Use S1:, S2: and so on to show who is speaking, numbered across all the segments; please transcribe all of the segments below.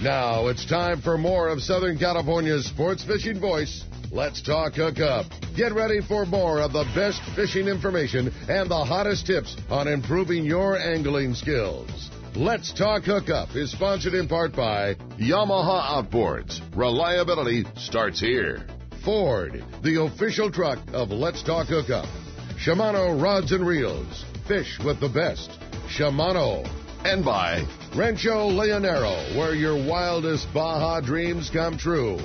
S1: Now it's time for more of Southern California's sports fishing voice. Let's talk Hookup. Get ready for more of the best fishing information and the hottest tips on improving your angling skills. Let's Talk Hookup is sponsored in part by Yamaha Outboards. Reliability starts here. Ford, the official truck of Let's Talk Hookup. Shimano Rods and Reels. Fish with the best. Shimano. And by Rancho Leonero, where your wildest Baja dreams come true.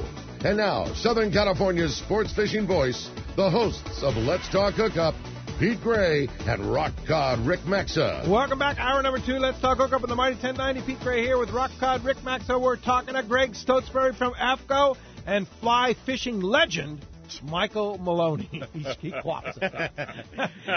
S1: And now, Southern California's sports fishing voice, the hosts of Let's Talk Hookup, Pete Gray and Rock Cod Rick Maxa.
S2: Welcome back. Hour number 2. Let's Talk Hookup on the Mighty 1090. Pete Gray here with Rock Cod Rick Maxa. We're talking to Greg Stotesbury from Aftco and fly fishing legend Michael Maloney. He quaps it.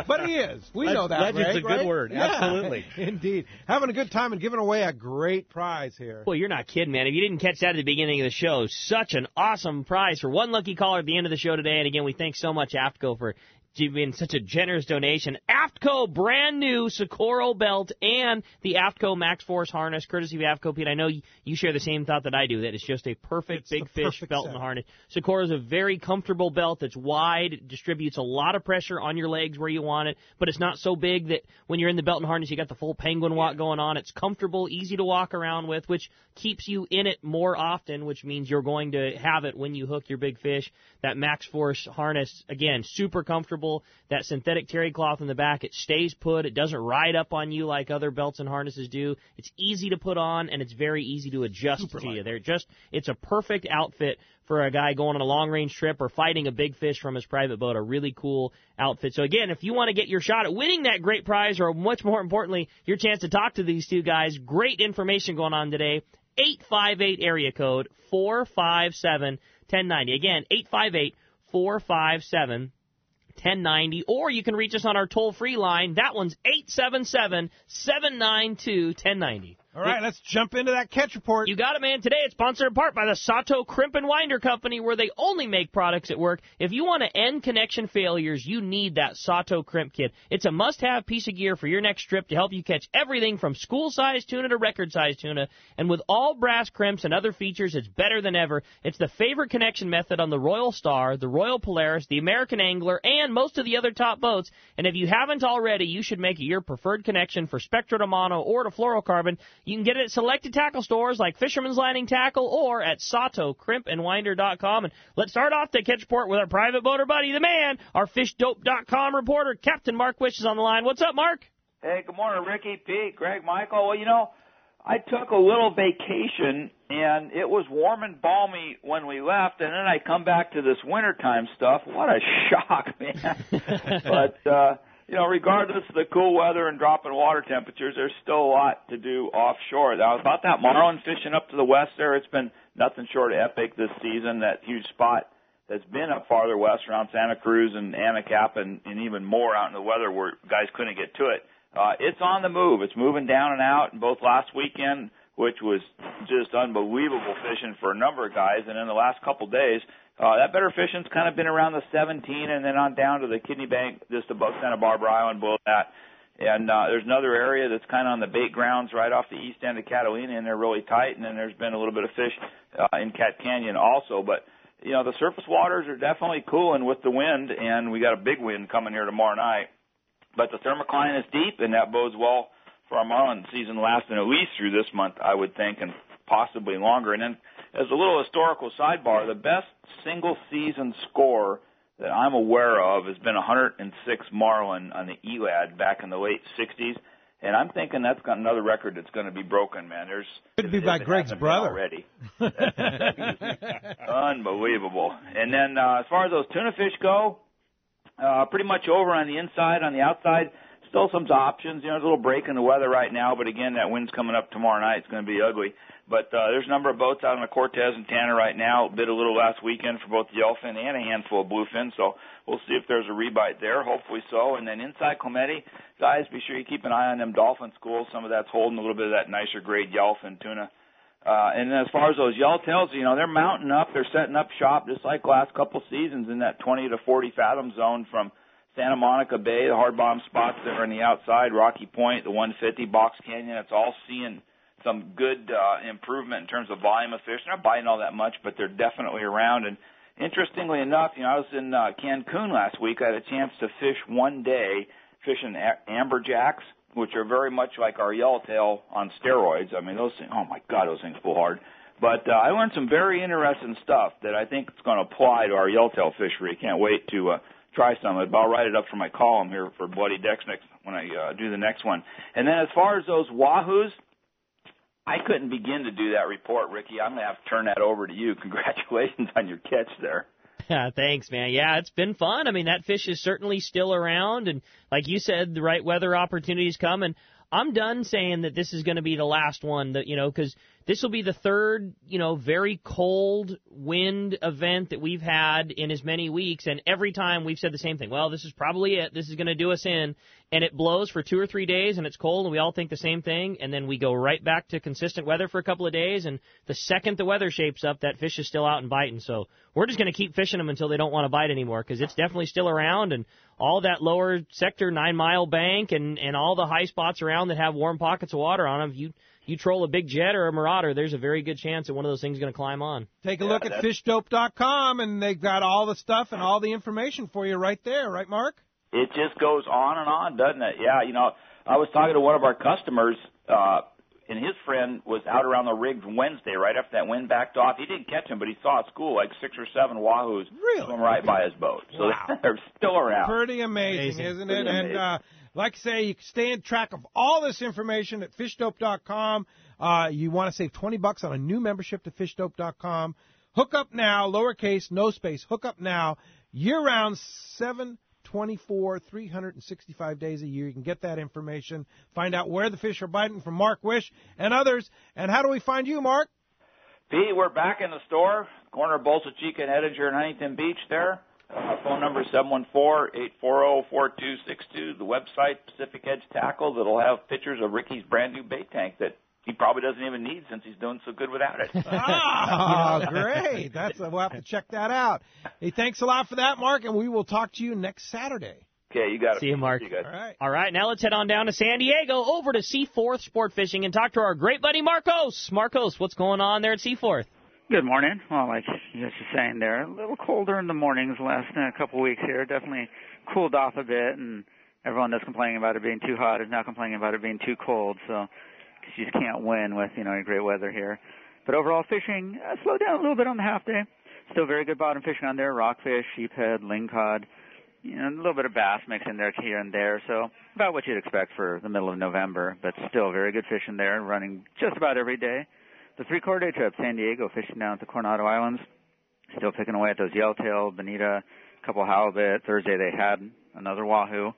S2: But he is. We know that,
S3: Legend's
S2: Greg,
S3: a good
S2: right?
S3: word.
S2: Yeah,
S3: Absolutely.
S2: Indeed. Having a good time and giving away a great prize here.
S4: Well, you're not kidding, man. If you didn't catch that at the beginning of the show, such an awesome prize for one lucky caller at the end of the show today. And again, we thank so much Aftco for giving such a generous donation. Aftco brand new Socorro belt and the Aftco Max Force harness, courtesy of Aftco. Pete, I know you share the same thought that I do, that it's just a perfect big fish belt and harness. Socorro is a very comfortable belt that's wide. It distributes a lot of pressure on your legs where you want it, but it's not so big that when you're in the belt and harness, you got the full penguin walk going on. It's comfortable, easy to walk around with, which keeps you in it more often, which means you're going to have it when you hook your big fish. That Max Force harness, again, super comfortable. That synthetic terry cloth in the back, it stays put. It doesn't ride up on you like other belts and harnesses do. It's easy to put on, and it's very easy to adjust to you. It's a perfect outfit for a guy going on a long-range trip or fighting a big fish from his private boat. A really cool outfit. So, again, if you want to get your shot at winning that great prize, or much more importantly, your chance to talk to these two guys, great information going on today. 858 area code 457-1090. Again, 858-457-1090, or you can reach us on our toll-free line. That one's 877-792-1090.
S2: All right, let's jump into that catch report.
S4: You got it, man. Today it's sponsored in part by the Sato Crimp and Winder Company, where they only make products that work. If you want to end connection failures, you need that Sato Crimp Kit. It's a must-have piece of gear for your next trip to help you catch everything from school-sized tuna to record-sized tuna. And with all brass crimps and other features, it's better than ever. It's the favorite connection method on the Royal Star, the Royal Polaris, the American Angler, and most of the other top boats. And if you haven't already, you should make it your preferred connection for Spectra de Mono or to fluorocarbon. You can get it at selected tackle stores like Fisherman's Landing Tackle or at SatoCrimpandWinder.com. And let's start off the catch report with our private boater buddy, the man, our FishDope.com reporter, Captain Mark Wish is on the line. What's up, Mark?
S5: Hey, good morning, Ricky, Pete, Greg, Michael. Well, I took a little vacation, and it was warm and balmy when we left, and then I come back to this wintertime stuff. What a shock, man. But, regardless of the cool weather and dropping water temperatures, there's still a lot to do offshore. Now, about that marlin fishing up to the west there, it's been nothing short of epic this season. That huge spot that's been up farther west around Santa Cruz and Anacapa and even more out in the weather where guys couldn't get to it. It's on the move. It's moving down and out, and both last weekend, which was just unbelievable fishing for a number of guys, and in the last couple days, that better fishing's kind of been around the 17 and then on down to the Kidney Bank just above Santa Barbara Island below that. And there's another area that's kind of on the bait grounds right off the east end of Catalina, and they're really tight, and then there's been a little bit of fish in Cat Canyon also. But, the surface waters are definitely cooling with the wind, and we got a big wind coming here tomorrow night. But the thermocline is deep, and that bodes well for our marlin season lasting at least through this month, I would think, and possibly longer. And then as a little historical sidebar, the best single-season score that I'm aware of has been 106 marlin on the ELAD back in the late 60s. And I'm thinking that's got another record that's going to be broken, man.
S2: Could be by Greg's brother.
S5: Already. Unbelievable. And then as far as those tuna fish go, pretty much over on the inside. On the outside, still some options. There's a little break in the weather right now, but again, that wind's coming up tomorrow night. It's going to be ugly. But there's a number of boats out on the Cortez and Tanner right now. Bid a little last weekend for both the yellowfin and a handful of bluefin. So we'll see if there's a rebite there. Hopefully so. And then inside Clemente, guys, be sure you keep an eye on them dolphin schools. Some of that's holding a little bit of that nicer grade yellowfin tuna. And then as far as those yellowtails, they're mounting up. They're setting up shop just like last couple seasons in that 20 to 40 fathom zone from Santa Monica Bay, the hard bottom spots that are on the outside, Rocky Point, the 150 Box Canyon. It's all seeing some good improvement in terms of volume of fish. They're not biting all that much, but they're definitely around. And interestingly enough, I was in Cancun last week. I had a chance to fish one day fishing amberjacks, which are very much like our yellowtail on steroids. I mean, those things, oh my God, those things pull hard. But I learned some very interesting stuff that I think is going to apply to our yellowtail fishery. Can't wait to try some of it. But I'll write it up for my column here for Bloody Decks when I do the next one. And then as far as those wahoos, I couldn't begin to do that report, Ricky. I'm going to have to turn that over to you. Congratulations on your catch there.
S4: Yeah, thanks, man. Yeah, it's been fun. I mean, that fish is certainly still around, and like you said, the right weather opportunities come. And I'm done saying that this is going to be the last one, that because this will be the third, very cold wind event that we've had in as many weeks, and every time we've said the same thing. Well, this is probably it. This is going to do us in, and it blows for 2 or 3 days, and it's cold, and we all think the same thing, and then we go right back to consistent weather for a couple of days, and the second the weather shapes up, that fish is still out and biting. So we're just going to keep fishing them until they don't want to bite anymore, because it's definitely still around, and all that lower sector 9-mile bank and all the high spots around that have warm pockets of water on them, you troll a big jet or a marauder, there's a very good chance that one of those things is going to climb on.
S2: Take a look at fishdope.com, and they've got all the stuff and all the information for you right there. Right, Mark?
S5: It just goes on and on, doesn't it? Yeah, I was talking to one of our customers, and his friend was out around the rigs Wednesday right after that wind backed off. He didn't catch him, but he saw at school like 6 or 7 wahoos swim right by his boat. So wow. They're still around.
S2: Pretty amazing. Isn't it? Amazing. And like I say, you can stay in track of all this information at fishdope.com. You want to save $20 on a new membership to fishdope.com. Hookup now, lowercase, no space. Hookup now, year-round, 7/24, 365 days a year. You can get that information. Find out where the fish are biting from Mark Wish and others. And how do we find you, Mark?
S5: Pete, we're back in the store, corner of Bolsa Chica and Edinger and Huntington Beach there. Our phone number is 714-840-4262. The website, Pacific Edge Tackle, that'll have pictures of Ricky's brand new bait tank that he probably doesn't even need since he's doing so good without it.
S2: Oh, great. We'll have to check that out. Hey, thanks a lot for that, Mark, and we will talk to you next Saturday.
S5: Okay, you got it.
S4: See you, Mark.
S5: See you guys.
S4: All right, now let's head on down to San Diego, over to Seaforth Sport Fishing, and talk to our great buddy Marcos. Marcos, what's going on there at Seaforth?
S3: Good morning. Well, like you guys were saying there, a little colder in the mornings the last couple of weeks here. Definitely cooled off a bit, and everyone that's complaining about it being too hot is now complaining about it being too cold. So you just can't win with, great weather here. But overall fishing slowed down a little bit on the half day. Still very good bottom fishing on there, rockfish, sheephead, lingcod, a little bit of bass mixed in there here and there. So about what you'd expect for the middle of November, but still very good fishing there, running just about every day. The 3/4 day trip, San Diego, fishing down at the Coronado Islands, still picking away at those yellowtail, bonita, a couple halibut. Thursday they had another wahoo.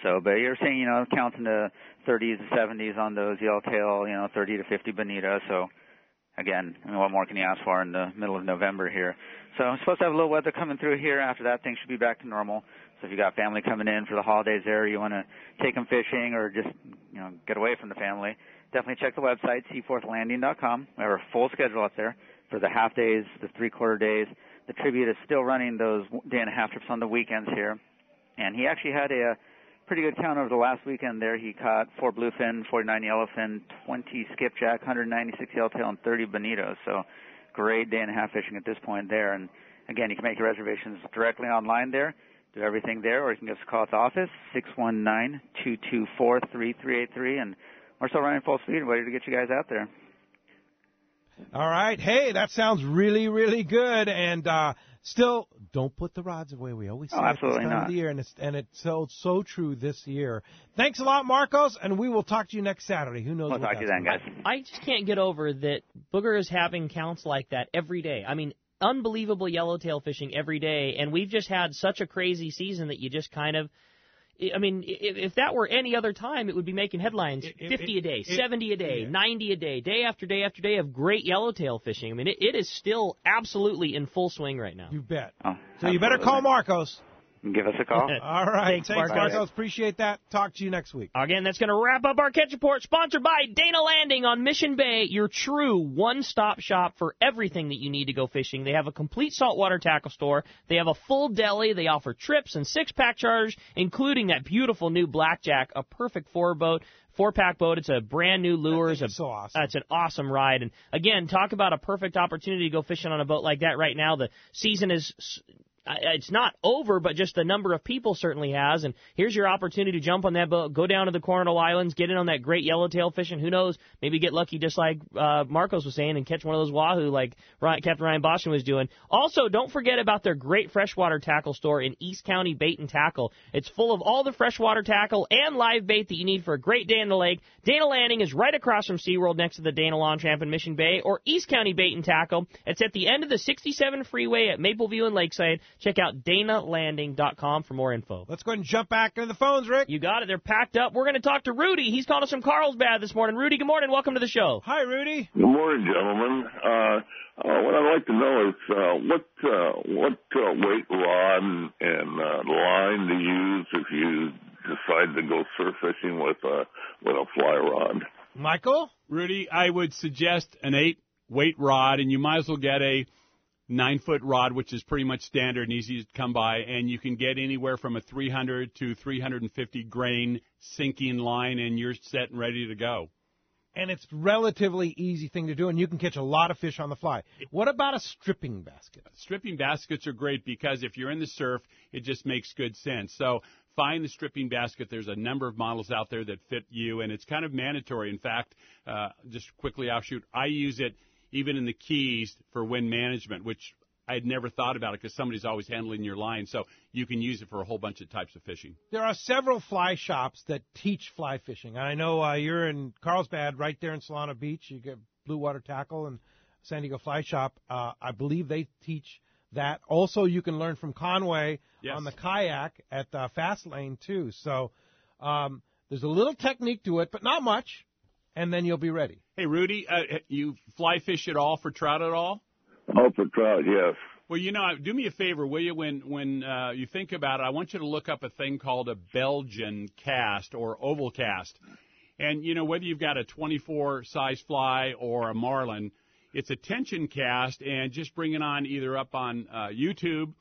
S3: So, but you're seeing, counts in the 30s and 70s on those yellowtail, 30 to 50 bonita. So, again, what more can you ask for in the middle of November here? So I'm supposed to have a little weather coming through here. After that, things should be back to normal. So if you got family coming in for the holidays there, you want to take them fishing or just, get away from the family, definitely check the website, seaforthlanding.com. We have our full schedule up there for the half days, the 3/4 days. The Tribute is still running those day-and-a-half trips on the weekends here. And he actually had a pretty good count over the last weekend there. He caught 4 bluefin, 49 yellowfin, 20 skipjack, 196 yellowtail, and 30 bonitos. So great day-and-a-half fishing at this point there. And, again, you can make your reservations directly online there, do everything there, or you can give us a call at the office, 619-224-3383, and we're still running full speed, ready to get you guys out there.
S2: All right. Hey, that sounds really, really good. And still, don't put the rods away. We always say at this time of the year, and it's so true this year. Thanks a lot, Marcos, and we will talk to you next Saturday. Who knows?
S3: We'll talk to you then, guys.
S4: I just can't get over that Booger is having counts like that every day. I mean, unbelievable yellowtail fishing every day, and we've just had such a crazy season that you just kind of, I mean, if that were any other time, it would be making headlines, 50 a day, 70 a day, 90 a day, day after day after day of great yellowtail fishing. I mean, it is still absolutely in full swing right now.
S2: You bet.
S3: Oh,
S2: so you better call Marcos.
S3: Give us a call.
S2: All right. Thanks, Marcos. Appreciate that. Talk to you next week.
S4: Again, that's going to wrap up our Catch Report, sponsored by Dana Landing on Mission Bay, your true one-stop shop for everything that you need to go fishing. They have a complete saltwater tackle store. They have a full deli. They offer trips and 6-pack charters, including that beautiful new Blackjack, a perfect 4-boat 4-pack boat. It's a brand new lure.
S2: It's so awesome.
S4: It's an awesome ride. And again, talk about a perfect opportunity to go fishing on a boat like that right now. The season is... It's not over, but just the number of people certainly has. And here's your opportunity to jump on that boat, go down to the Coronado Islands, get in on that great yellowtail fishing. Who knows? Maybe get lucky just like Marcos was saying and catch one of those wahoo like Captain Ryan Boston was doing. Also, don't forget about their great freshwater tackle store in East County Bait and Tackle. It's full of all the freshwater tackle and live bait that you need for a great day in the lake. Dana Landing is right across from SeaWorld next to the Dana Lawn Tramp in Mission Bay, or East County Bait and Tackle. It's at the end of the 67 freeway at Mapleview and Lakeside. Check out DanaLanding.com for more info.
S2: Let's go ahead and jump back into the phones, Rick.
S4: You got it. They're packed up. We're going to talk to Rudy. He's calling us from Carlsbad this morning. Rudy, good morning. Welcome to the show.
S2: Hi, Rudy.
S6: Good morning, gentlemen. What I'd like to know is what weight rod and line to use if you decide to go surf fishing with a fly rod.
S2: Michael?
S7: Rudy, I would suggest an 8-weight rod, and you might as well get a 9-foot rod, which is pretty much standard and easy to come by, and you can get anywhere from a 300 to 350 grain sinking line, and you're set and ready to go.
S2: And it's relatively easy thing to do, and you can catch a lot of fish on the fly. What about a stripping basket?
S7: Stripping baskets are great because if you're in the surf, it just makes good sense. So find the stripping basket. There's a number of models out there that fit you, and it's kind of mandatory. In fact, just quickly offshoot, I use it even in the Keys for wind management, which I'd never thought about it because somebody's always handling your line. So you can use it for a whole bunch of types of fishing.
S2: There are several fly shops that teach fly fishing. I know you're in Carlsbad, right there in Solana Beach. You get Blue Water Tackle and San Diego Fly Shop. I believe they teach that. Also, you can learn from Conway on the kayak at Fast Lane, too. So there's a little technique to it, but not much, and then you'll be ready.
S7: Hey, Rudy, you fly fish at all for trout at all?
S6: Oh, for trout, yes.
S7: Well, do me a favor, will you? When you think about it, I want you to look up a thing called a Belgian cast or oval cast. And, whether you've got a 24 size fly or a marlin, it's a tension cast, and just bring it on either up on YouTube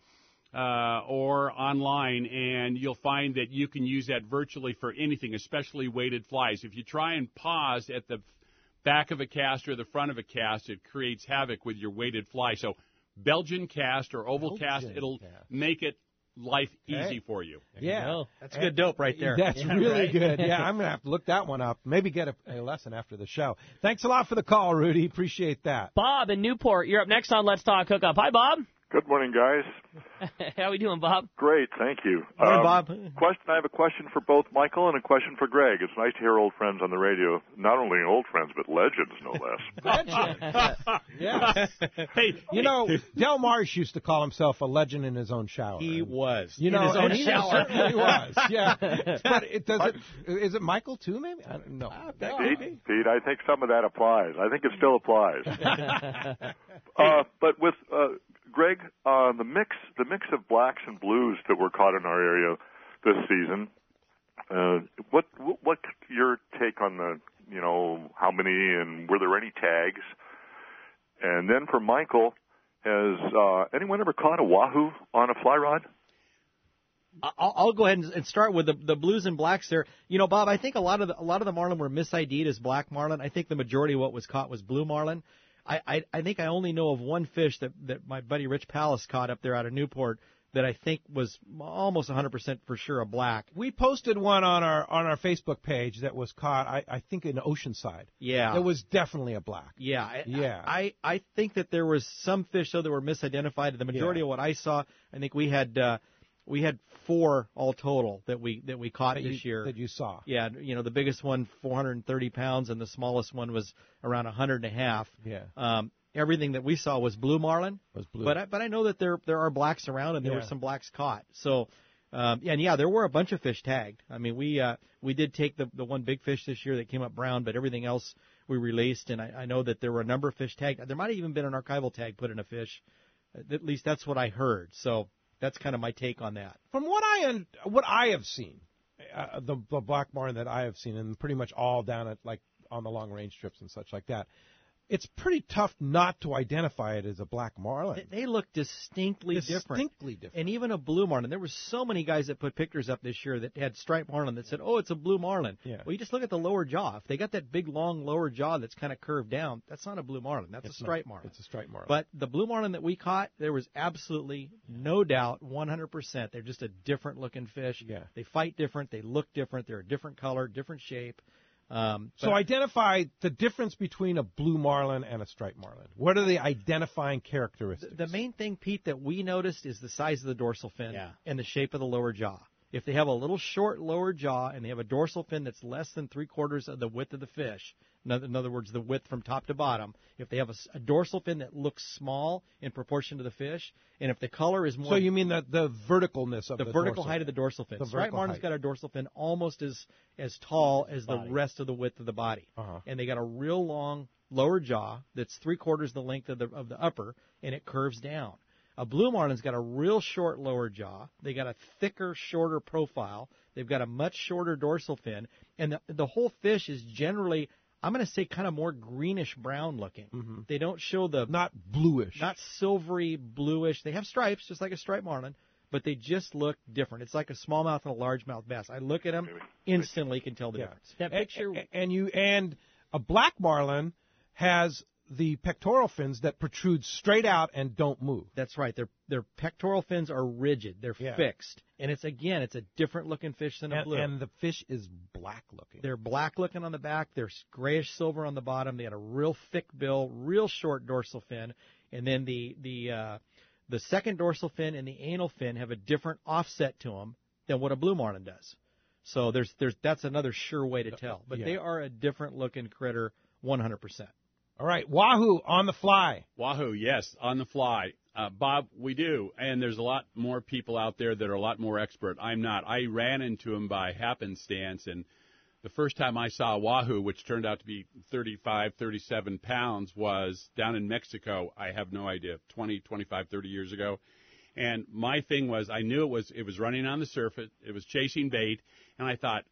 S7: or online, and you'll find that you can use that virtually for anything, especially weighted flies. If you try and pause at the back of a cast or the front of a cast, it creates havoc with your weighted fly. So Belgian cast or oval cast, it'll make it life easy for you.
S2: Yeah.
S4: That's good dope right there.
S2: That's really good. Yeah, I'm going to have to look that one up. Maybe get a lesson after the show. Thanks a lot for the call, Rudy. Appreciate that.
S4: Bob in Newport, you're up next on Let's Talk Hookup. Hi, Bob.
S8: Good morning, guys.
S4: How we doing, Bob?
S8: Great, thank you.
S4: Morning, Bob.
S8: I have a question for both Michael and a question for Greg. It's nice to hear old friends on the radio. Not only old friends, but legends, no less.
S2: Legend. Yeah. Hey, Del Marsh used to call himself a legend in his own shower.
S9: He was.
S2: In his own shower. He certainly was. Yeah. But is it Michael too? Maybe I don't know.
S8: Pete, I think some of that applies. I think it still applies. But with Greg, the mix of blacks and blues that were caught in our area this season, what's your take on the, how many, and were there any tags? And then for Michael, has anyone ever caught a wahoo on a fly rod?
S9: I'll go ahead and start with the blues and blacks there. Bob, I think a lot of the marlin were mis-ID'd as black marlin. I think the majority of what was caught was blue marlin. I think I only know of one fish that my buddy Rich Pallas caught up there out of Newport that I think was almost 100% for sure a black.
S2: We posted one on our Facebook page that was caught, I think, in Oceanside.
S9: Yeah.
S2: It was definitely a black.
S9: Yeah.
S2: Yeah.
S9: I think that there was some fish, though, that were misidentified. The majority of what I saw, I think we had 4 all total that we caught this year.
S2: That you saw.
S9: Yeah, the biggest one 430 pounds and the smallest one was around 100.5.
S2: Yeah.
S9: Everything that we saw was blue marlin.
S2: Was blue.
S9: But I know that there are blacks around and there were some blacks caught. So there were a bunch of fish tagged. I mean, we did take the one big fish this year that came up brown, but everything else we released, and I know that there were a number of fish tagged. There might have even been an archival tag put in a fish. At least that's what I heard. So that's kind of my take on that.
S2: From what I have seen, the black marlin that I have seen, and pretty much all down at on the long range trips and such like that, it's pretty tough not to identify it as a black marlin.
S9: They look distinctly different. And even a blue marlin. There were so many guys that put pictures up this year that had striped marlin that said, oh, it's a blue marlin.
S2: Yeah.
S9: Well, you just look at the lower jaw. If they got that big, long lower jaw that's kind of curved down, that's not a blue marlin. That's a striped marlin.
S2: It's a striped marlin.
S9: But the blue marlin that we caught, there was absolutely no doubt, 100%. They're just a different-looking fish.
S2: Yeah.
S9: They fight different. They look different. They're a different color, different shape.
S2: So identify the difference between a blue marlin and a striped marlin. What are the identifying characteristics?
S9: The main thing, Pete, that we noticed is the size of the dorsal fin and the shape of the lower jaw. If they have a little short lower jaw and they have a dorsal fin that's less than 3/4 of the width of the fish, in other words, the width from top to bottom, if they have a dorsal fin that looks small in proportion to the fish, and if the color is more...
S2: So you mean the verticalness of the
S9: vertical height of the dorsal fin. Striped marlin's got a dorsal fin almost as tall as the rest of the width of the body. And they got a real long lower jaw that's 3/4 the length of the upper, and it curves down. A blue marlin's got a real short lower jaw. They got a thicker, shorter profile. They've got a much shorter dorsal fin. And the whole fish is generally, I'm going to say, kind of more greenish-brown looking.
S2: Mm-hmm.
S9: They don't show the...
S2: Not bluish.
S9: Not silvery, bluish. They have stripes, just like a striped marlin, but they just look different. It's like a smallmouth and a largemouth bass. I look at them, instantly can tell the difference.
S4: That picture...
S2: And a black marlin has the pectoral fins that protrude straight out and don't move.
S9: That's right. Their pectoral fins are rigid. They're fixed. And it's a different looking fish than a blue.
S2: And the fish is black looking.
S9: They're black looking on the back. They're grayish silver on the bottom. They had a real thick bill, real short dorsal fin. And then the second dorsal fin and the anal fin have a different offset to them than what a blue marlin does. So that's another sure way to tell. But they are a different looking critter, 100%.
S2: All right, Wahoo on the fly.
S7: Wahoo, yes, on the fly. Bob, we do, and there's a lot more people out there that are a lot more expert. I'm not. I ran into him by happenstance, and the first time I saw a Wahoo, which turned out to be 35, 37 pounds, was down in Mexico. I have no idea, 20, 25, 30 years ago. And my thing was, I knew it was running on the surface, it was chasing bait, and I thought,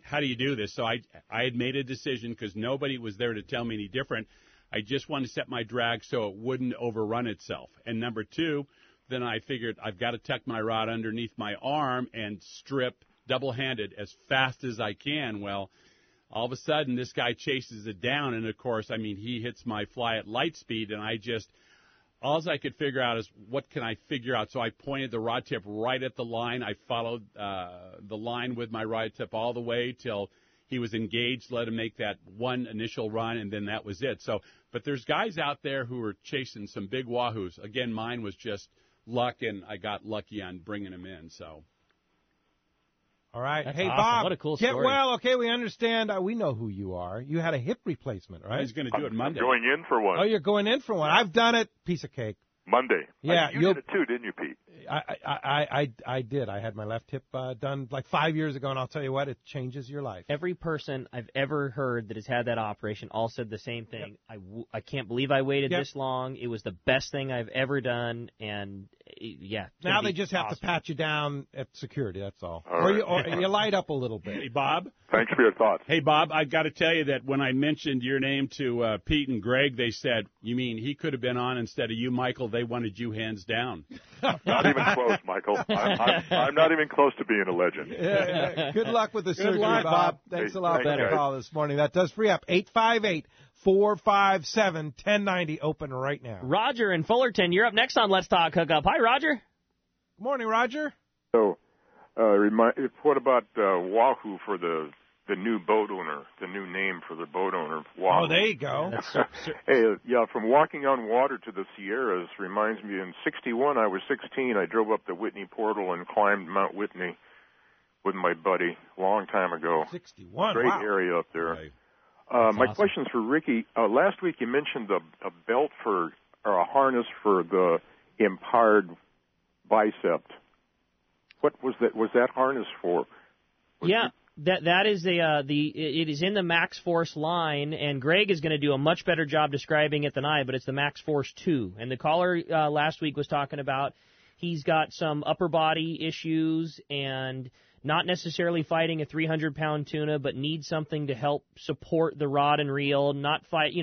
S7: how do you do this? So I had made a decision because nobody was there to tell me any different. I just wanted to set my drag so it wouldn't overrun itself. And number two, then I figured I've got to tuck my rod underneath my arm and strip double-handed as fast as I can. Well, all of a sudden this guy chases it down, and of course, I mean, he hits my fly at light speed, and all I could figure out is what can I figure out. So I pointed the rod tip right at the line. I followed the line with my rod tip all the way till he was engaged, let him make that one initial run, and then that was it. So, but there's guys out there who are chasing some big wahoos. Again, mine was just luck, and I got lucky on bringing him in. So.
S2: All right.
S4: That's
S2: hey,
S4: awesome.
S2: Bob.
S4: What a cool
S2: Get
S4: story.
S2: well. Okay, we understand. We know who you are. You had a hip replacement, right?
S7: He's going to do it Monday.
S8: I'm going in for one.
S2: Oh, you're going in for one. I've done it. Piece of cake.
S8: Monday.
S2: Yeah,
S8: you did it too, didn't you, Pete?
S2: I did. I had my left hip done like 5 years ago, and I'll tell you what, it changes your life.
S4: Every person I've ever heard that has had that operation all said the same thing. Yep. I can't believe I waited this long. It was the best thing I've ever done, and
S2: now they just have to pat you down at security. That's all.
S8: Or
S2: you light up a little bit.
S7: Hey, Bob.
S8: Thanks for your thoughts.
S7: Hey, Bob, I've got to tell you that when I mentioned your name to Pete and Greg, they said, you mean he could have been on instead of you, Michael? They wanted you hands down.
S8: Not even close, Michael. I'm not even close to being a legend.
S2: Yeah. Good luck with the surgery,
S9: luck,
S2: Bob. Thanks a lot for the call this morning. That does free up. 858-457-1090. Open right now.
S4: Roger in Fullerton, you're up next on Let's Talk Hookup. Hi, Roger.
S2: Good morning, Roger.
S6: So, what about Wahoo for the new boat owner, the new name for the boat owner, Wahoo?
S2: Oh, there you go.
S6: Hey, from walking on water to the Sierras reminds me, in 61, I was 16, I drove up the Whitney Portal and climbed Mount Whitney with my buddy a long time ago.
S2: 61,
S6: Great
S2: wow.
S6: area up there.
S7: Right.
S6: My
S4: awesome.
S6: question's for Ricky. Last week you mentioned a belt or a harness for the impaired bicep. What was that? Was that harness for?
S4: That is it is in the Max Force line, and Greg is going to do a much better job describing it than I, but it's the Max Force 2. And the caller last week was talking about he's got some upper body issues and not necessarily fighting a 300-pound tuna, but need something to help support the rod and reel, not fight,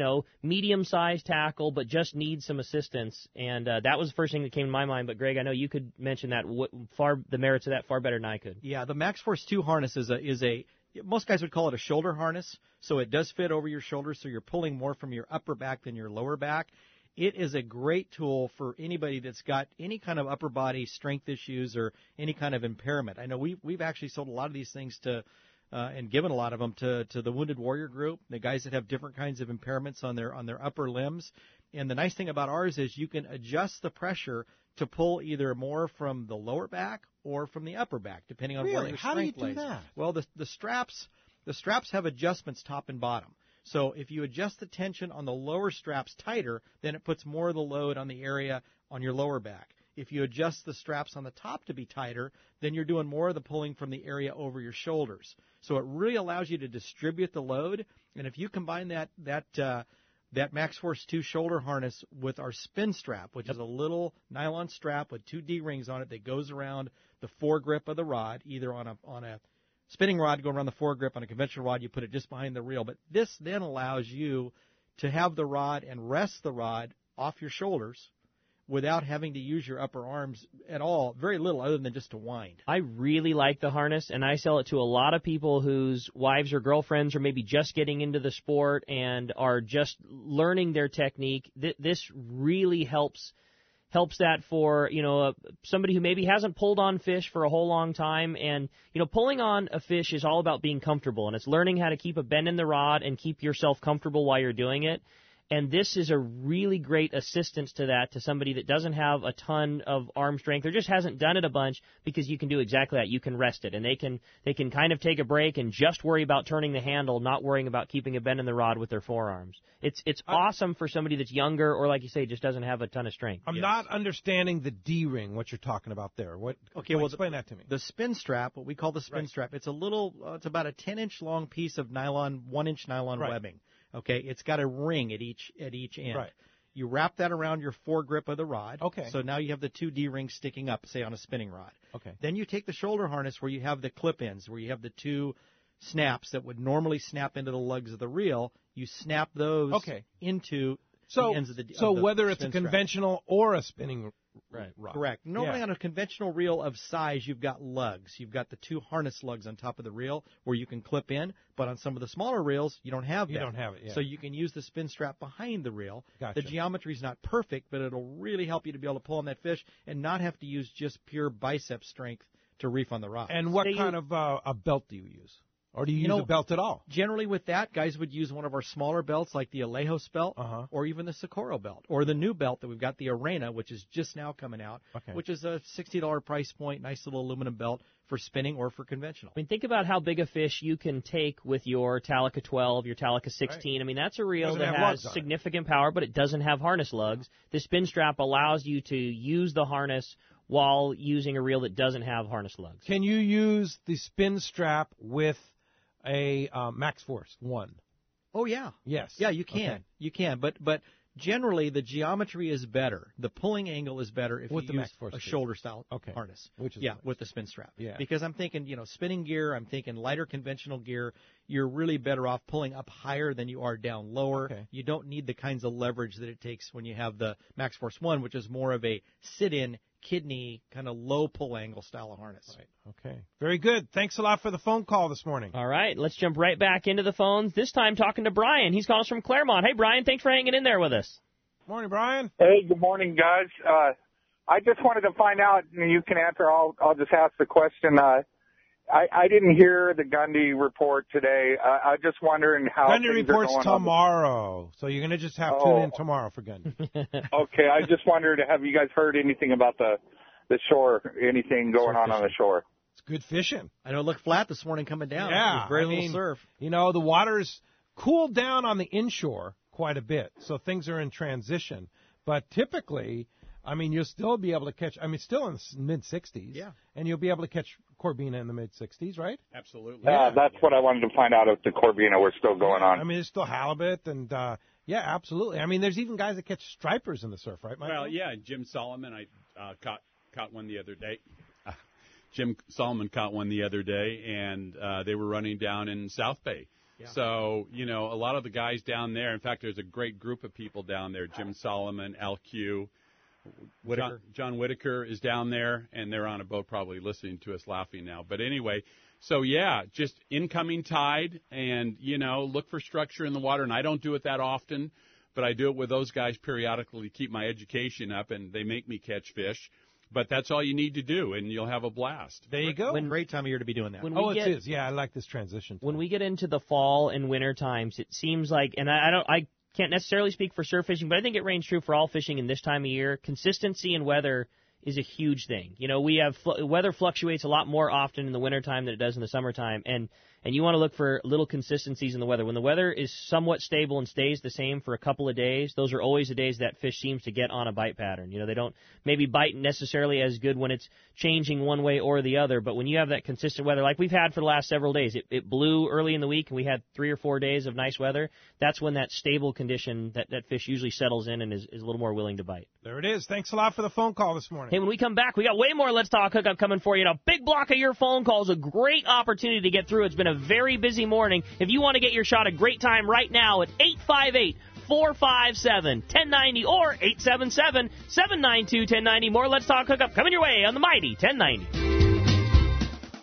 S4: medium-sized tackle, but just need some assistance. And that was the first thing that came to my mind. But, Greg, I know you could mention that the merits of that far better than I could.
S9: Yeah, the Max Force 2 harness is a most guys would call it a shoulder harness, so it does fit over your shoulders, so you're pulling more from your upper back than your lower back. It is a great tool for anybody that's got any kind of upper body strength issues or any kind of impairment. I know we've actually sold a lot of these things to and given a lot of them to the Wounded Warrior Group, the guys that have different kinds of impairments on their upper limbs. And the nice thing about ours is you can adjust the pressure to pull either more from the lower back or from the upper back, depending on where your
S2: How do you
S9: strength
S2: do
S9: lays.
S2: that?
S9: Well, the straps have adjustments top and bottom. So if you adjust the tension on the lower straps tighter, then it puts more of the load on the area on your lower back. If you adjust the straps on the top to be tighter, then you're doing more of the pulling from the area over your shoulders. So it really allows you to distribute the load. And if you combine that Max Force 2 shoulder harness with our spin strap, which is a little nylon strap with 2 D-rings on it that goes around the foregrip of the rod, either on a spinning rod going around the foregrip, on a conventional rod you put it just behind the reel. But this then allows you to have the rod and rest the rod off your shoulders without having to use your upper arms at all, very little other than just to wind.
S4: I really like the harness, and I sell it to a lot of people whose wives or girlfriends are maybe just getting into the sport and are just learning their technique. This really helps that for, somebody who maybe hasn't pulled on fish for a whole long time. And, pulling on a fish is all about being comfortable, and it's learning how to keep a bend in the rod and keep yourself comfortable while you're doing it. And this is a really great assistance to that, to somebody that doesn't have a ton of arm strength or just hasn't done it a bunch, because you can do exactly that. You can rest it, and they can kind of take a break and just worry about turning the handle, not worrying about keeping a bend in the rod with their forearms. It's awesome for somebody that's younger or, like you say, just doesn't have a ton of strength.
S2: I'm not understanding the D-ring, what you're talking about there. Explain that to me.
S9: The spin strap, what we call the spin strap, it's it's about a 10-inch long piece of nylon, 1-inch nylon webbing. Okay, it's got a ring at each end.
S2: Right.
S9: You wrap that around your foregrip of the rod.
S2: Okay.
S9: So now you have the 2 D-rings sticking up, say on a spinning rod.
S2: Okay.
S9: Then you take the shoulder harness where you have the clip ends, where you have the 2 snaps that would normally snap into the lugs of the reel. You snap those into the ends of the
S2: So
S9: of the
S2: whether it's a
S9: spin strap.
S2: conventional or a spinning rod.
S9: Correct. Normally on a conventional reel of size, you've got lugs. You've got the 2 harness lugs on top of the reel where you can clip in, but on some of the smaller reels, you don't have that.
S2: You don't have it, yeah.
S9: So you can use the spin strap behind the reel.
S2: Gotcha.
S9: The geometry is not perfect, but it'll really help you to be able to pull on that fish and not have to use just pure bicep strength to reef on the rod.
S2: And what kind of a belt do you use? Or do you use a belt at all?
S9: Generally with that, guys would use one of our smaller belts like the Alejos belt or even the Socorro belt or the new belt that we've got, the Arena, which is just now coming out, which is a $60 price point, nice little aluminum belt for spinning or for conventional.
S4: I mean, think about how big a fish you can take with your Talica 12, your Talica 16. Right. I mean, that's a reel that has significant power, but it doesn't have harness lugs. The spin strap allows you to use the harness while using a reel that doesn't have harness lugs.
S2: Can you use the spin strap with a Max Force 1?
S9: Oh, yeah.
S2: Yes.
S9: Yeah, you can. Okay. You can. But generally, the geometry is better. The pulling angle is better if
S2: with
S9: you
S2: use
S9: a shoulder-style harness.
S2: Which is
S9: with the spin strap.
S2: Yeah.
S9: Because I'm thinking, spinning gear, I'm thinking lighter conventional gear, you're really better off pulling up higher than you are down lower.
S2: Okay.
S9: You don't need the kinds of leverage that it takes when you have the Max Force 1, which is more of a sit-in, kidney, kind of low pull angle style of harness.
S2: Right. Okay. Very good. Thanks a lot for the phone call this morning.
S4: All right. Let's jump right back into the phones, this time talking to Brian. He's calling us from Claremont. Hey, Brian, thanks for hanging in there with us.
S2: Morning, Brian.
S10: Hey, good morning, guys. I just wanted to find out, and you can answer, I'll just ask the question. I didn't hear the Gundy report today. I just wondering how
S2: Gundy
S10: things
S2: reports
S10: are going
S2: tomorrow, so you're going to just have to tune in tomorrow for Gundy.
S10: Okay, I just wondered, have you guys heard anything about the shore, anything going on the shore?
S2: It's good fishing.
S9: I know it looked flat this morning coming down.
S2: Yeah.
S9: There's very little surf.
S2: The water's cooled down on the inshore quite a bit, so things are in transition. But typically, you'll still be able to catch, still in the mid-60s.
S9: Yeah.
S2: And you'll be able to catch Corbina in the mid-60s, right?
S7: Absolutely.
S10: Yeah, that's what I wanted to find out if the Corbina were still going on.
S2: There's still halibut and, yeah, absolutely. There's even guys that catch stripers in the surf, right, Michael?
S7: Well, yeah, Jim Solomon, I caught one the other day. Jim Solomon caught one the other day, and they were running down in South Bay. Yeah. So, a lot of the guys down there, in fact, there's a great group of people down there, Jim Solomon, LQ, John Whitaker is down there, and they're on a boat probably listening to us laughing now. But anyway, so yeah, just incoming tide and, look for structure in the water. And I don't do it that often, but I do it with those guys periodically to keep my education up, and they make me catch fish. But that's all you need to do, and you'll have a blast.
S2: There you go.
S9: Great time of year to be doing that.
S2: It is. Yeah, I like this transition.
S4: When we get into the fall and winter times, it seems like, and I can't necessarily speak for surf fishing, but I think it reigns true for all fishing in this time of year. Consistency in weather is a huge thing. We have weather fluctuates a lot more often in the wintertime than it does in the summertime, and you want to look for little consistencies in the weather. When the weather is somewhat stable and stays the same for a couple of days, those are always the days that fish seems to get on a bite pattern. They don't maybe bite necessarily as good when it's changing one way or the other, but when you have that consistent weather like we've had for the last several days, it blew early in the week and we had 3 or 4 days of nice weather. That's when that stable condition, that fish usually settles in and is a little more willing to bite.
S2: There it is. Thanks a lot for the phone call this morning.
S4: Hey, when we come back, we got way more Let's Talk Hookup coming for you. A big block of your phone calls, a great opportunity to get through. It's been a very busy morning. If you want to get your shot, a great time right now at 858-457-1090 or 877-792-1090. More Let's Talk Hookup coming your way on the Mighty 1090.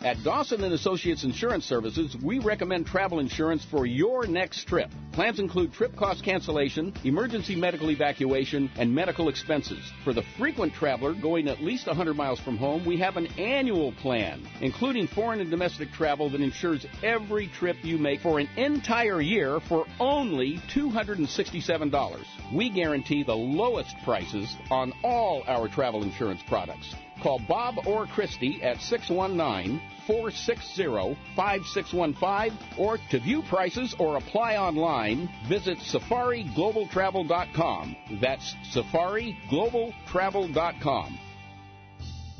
S11: At Dawson & Associates Insurance Services, we recommend travel insurance for your next trip. Plans include trip cost cancellation, emergency medical evacuation, and medical expenses. For the frequent traveler going at least 100 miles from home, we have an annual plan, including foreign and domestic travel that insures every trip you make for an entire year for only $267. We guarantee the lowest prices on all our travel insurance products. Call Bob or Christy at 619-460-5615, or to view prices or apply online, visit safariglobaltravel.com. That's safariglobaltravel.com.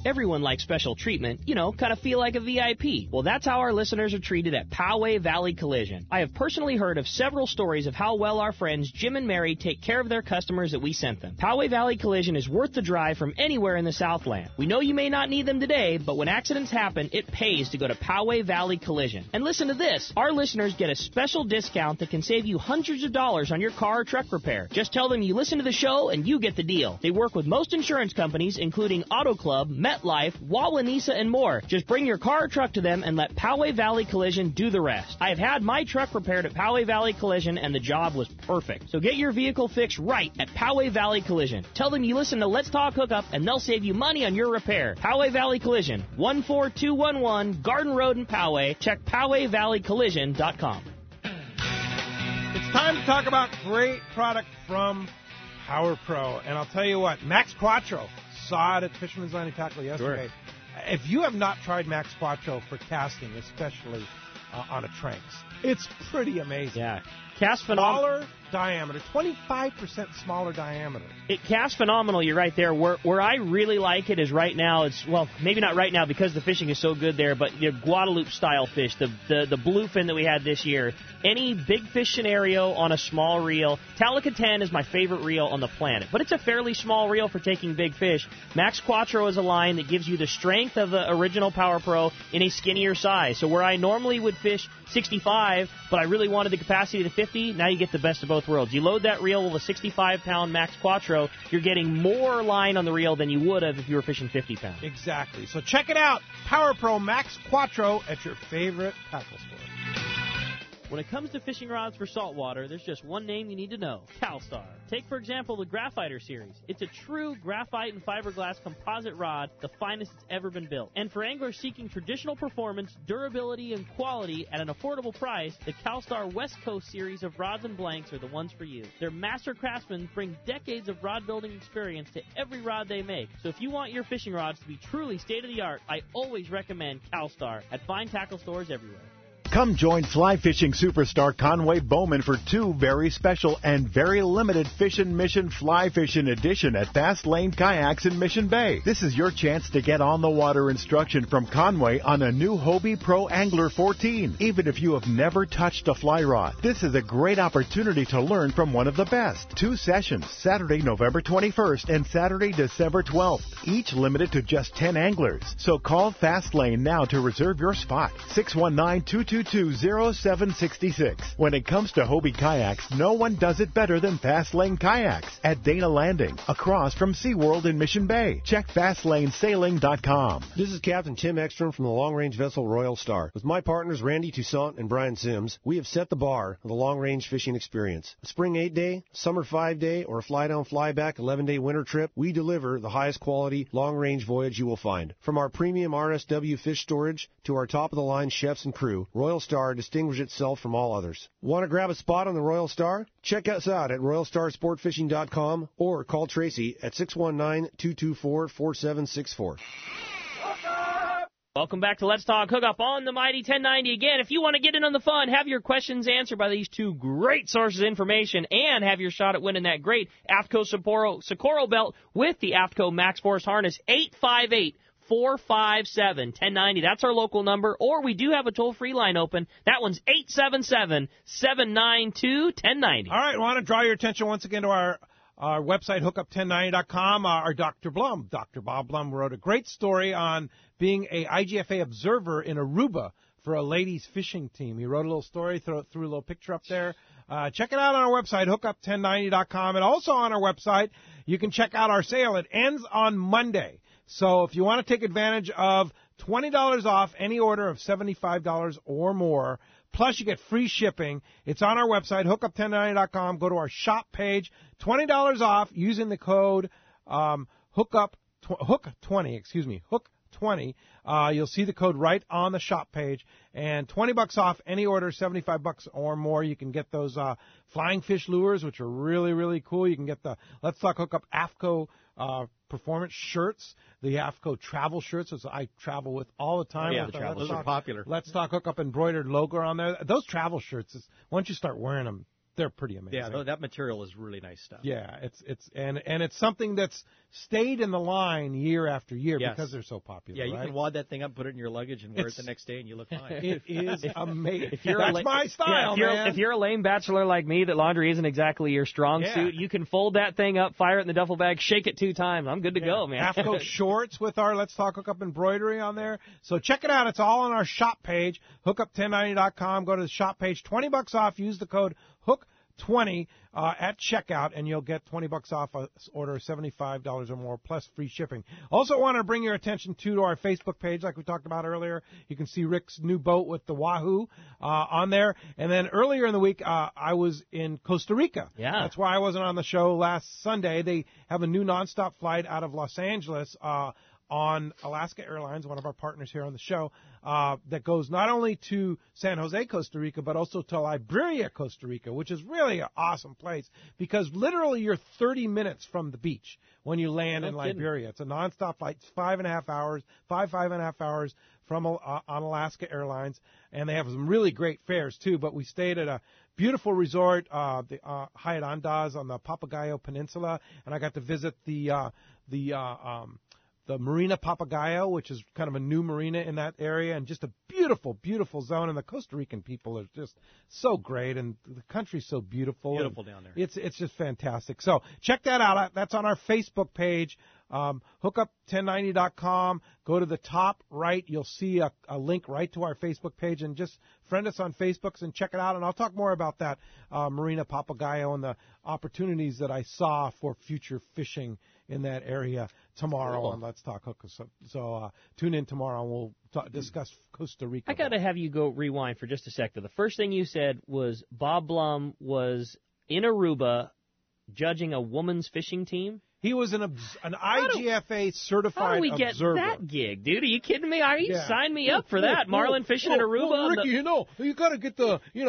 S4: Everyone likes special treatment, kind of feel like a VIP. Well, that's how our listeners are treated at Poway Valley Collision. I have personally heard of several stories of how well our friends Jim and Mary take care of their customers that we sent them. Poway Valley Collision is worth the drive from anywhere in the Southland. We know you may not need them today, but when accidents happen, it pays to go to Poway Valley Collision. And listen to this. Our listeners get a special discount that can save you hundreds of dollars on your car or truck repair. Just tell them you listen to the show and you get the deal. They work with most insurance companies, including Auto Club, MetLife, Wawanesa, and more. Just bring your car or truck to them and let Poway Valley Collision do the rest. I have had my truck repaired at Poway Valley Collision, and the job was perfect. So get your vehicle fixed right at Poway Valley Collision. Tell them you listen to Let's Talk Hookup, and they'll save you money on your repair. Poway Valley Collision, 14211 Garden Road in Poway. Check PowayValleyCollision.com.
S2: It's time to talk about great product from Power Pro. And I'll tell you what, Max Quattro saw it at Fisherman's Landing Tackle yesterday. Sure. If you have not tried Max Quattro for casting, especially on a Tranx, it's pretty amazing.
S4: Yeah. Cast phenomenal.
S2: Smaller diameter, 25% smaller diameter.
S4: It casts phenomenal. You're right there. Where I really like it is right now. It's, well, maybe not right now because the fishing is so good there, but your Guadalupe style fish, the bluefin that we had this year. Any big fish scenario on a small reel. Talica 10 is my favorite reel on the planet, but it's a fairly small reel for taking big fish. Max Quattro is a line that gives you the strength of the original Power Pro in a skinnier size. So where I normally would fish 65, but I really wanted the capacity to 50, now you get the best of both worlds. You load that reel with a 65-pound Max Quattro, you're getting more line on the reel than you would have if you were fishing 50 pounds.
S2: Exactly. So check it out, Power Pro Max Quattro at your favorite tackle store.
S4: When it comes to fishing rods for saltwater, there's just one name you need to know, CalStar. Take, for example, the Graphiter series. It's a true graphite and fiberglass composite rod, the finest it's ever been built. And for anglers seeking traditional performance, durability, and quality at an affordable price, the CalStar West Coast series of rods and blanks are the ones for you. Their master craftsmen bring decades of rod building experience to every rod they make. So if you want your fishing rods to be truly state-of-the-art, I always recommend CalStar at fine tackle stores everywhere.
S12: Come join fly fishing superstar Conway Bowman for 2 very special and very limited Fishin' Mission Fly Fishing Edition at Fast Lane Kayaks in Mission Bay. This is your chance to get on the water instruction from Conway on a new Hobie Pro Angler 14. Even if you have never touched a fly rod, this is a great opportunity to learn from one of the best. 2 sessions, Saturday, November 21st and Saturday, December 12th, each limited to just 10 anglers. So call Fast Lane now to reserve your spot. 619-222-0766. When it comes to Hobie kayaks, no one does it better than Fast Lane Kayaks at Dana Landing, across from SeaWorld in Mission Bay. Check FastLaneSailing.com.
S13: This is Captain Tim Ekstrom from the long-range vessel Royal Star. With my partners Randy Toussaint and Brian Sims, we have set the bar of the long-range fishing experience. A spring 8-day, summer 5-day, or a fly-down, fly-back 11-day winter trip, we deliver the highest quality long-range voyage you will find. From our premium RSW fish storage to our top-of-the-line chefs and crew, Royal Star distinguishes itself from all others. Want to grab a spot on the Royal Star? Check us out at RoyalStarSportFishing.com or call Tracy at 619-224-4764.
S4: Welcome back to Let's Talk Hookup on the Mighty 1090. Again, if you want to get in on the fun, have your questions answered by these 2 great sources of information, and have your shot at winning that great Aftco Socorro belt with the Aftco Max Force harness, 858-457-1090. That's our local number, or we do have a toll-free line open. That one's 877-792-1090.
S2: All right, I want to draw your attention once again to our website, hookup1090.com. Our Dr. Blum, Dr. Bob Blum, wrote a great story on being a IGFA observer in Aruba for a ladies fishing team. He wrote a little story, threw a little picture up there. Check it out on our website, hookup1090.com. And also on our website, you can check out our sale. It ends on Monday. So if you want to take advantage of $20 off any order of $75 or more, plus you get free shipping, it's on our website, hookup1090.com. Go to our shop page, $20 off using the code Hook20. You'll see the code right on the shop page, and $20 off any order, $75 or more. You can get those flying fish lures, which are really, really cool. You can get the Let's Talk Hookup Aftco performance shirts, the Aftco travel shirts, which I travel with all the time.
S9: Yeah, those are popular. Let's
S2: Talk Hookup embroidered logo on there. Those travel shirts, once you start wearing them, they're pretty amazing.
S9: Yeah, that material is really nice stuff.
S2: Yeah, it's something that's stayed in the line year after year because they're so popular.
S9: Yeah, you can wad that thing up, put it in your luggage, and wear it the next day, and you look fine.
S2: It is amazing. That's my style, man.
S4: If you're a lame bachelor like me, that laundry isn't exactly your strong suit, you can fold that thing up, fire it in the duffel bag, shake it 2 times. I'm good to go, man.
S2: Aftco shorts with our Let's Talk Hookup embroidery on there. So check it out. It's all on our shop page, hookup1090.com. Go to the shop page, $20 off. Use the code HOOK20 at checkout, and you'll get $20 off a order of $75 or more, plus free shipping. Also want to bring your attention to our Facebook page, like we talked about earlier. You can see Rick's new boat with the Wahoo on there. And then earlier in the week, I was in Costa Rica.
S4: Yeah.
S2: That's why I wasn't on the show last Sunday. They have a new nonstop flight out of Los Angeles on Alaska Airlines, one of our partners here on the show, that goes not only to San Jose, Costa Rica, but also to Liberia, Costa Rica, which is really an awesome place because literally you're 30 minutes from the beach when you land in Liberia. It's a nonstop flight. It's 5.5 hours from on Alaska Airlines, and they have some really great fares too. But we stayed at a beautiful resort, the Hyatt Andaz on the Papagayo Peninsula, and I got to visit the Marina Papagayo, which is kind of a new marina in that area, and just a beautiful, beautiful zone. And the Costa Rican people are just so great, and the country's so beautiful.
S9: Beautiful down there.
S2: It's just fantastic. So check that out. That's on our Facebook page, hookup1090.com. Go to the top right. You'll see a link right to our Facebook page, and just friend us on Facebook and check it out. And I'll talk more about that Marina Papagayo and the opportunities that I saw for future fishing in that area tomorrow on Let's Talk Hookup. So tune in tomorrow, and we'll discuss Costa Rica.
S4: I got to have you go rewind for just a second. The first thing you said was Bob Blum was in Aruba judging a woman's fishing team.
S2: He was an IGFA certified
S4: How do we get
S2: observer.
S4: that gig, dude? Are you kidding me? You signed me up for that.
S2: No,
S4: Marlin fishing in Aruba.
S2: Well, Ricky, you got to get the, you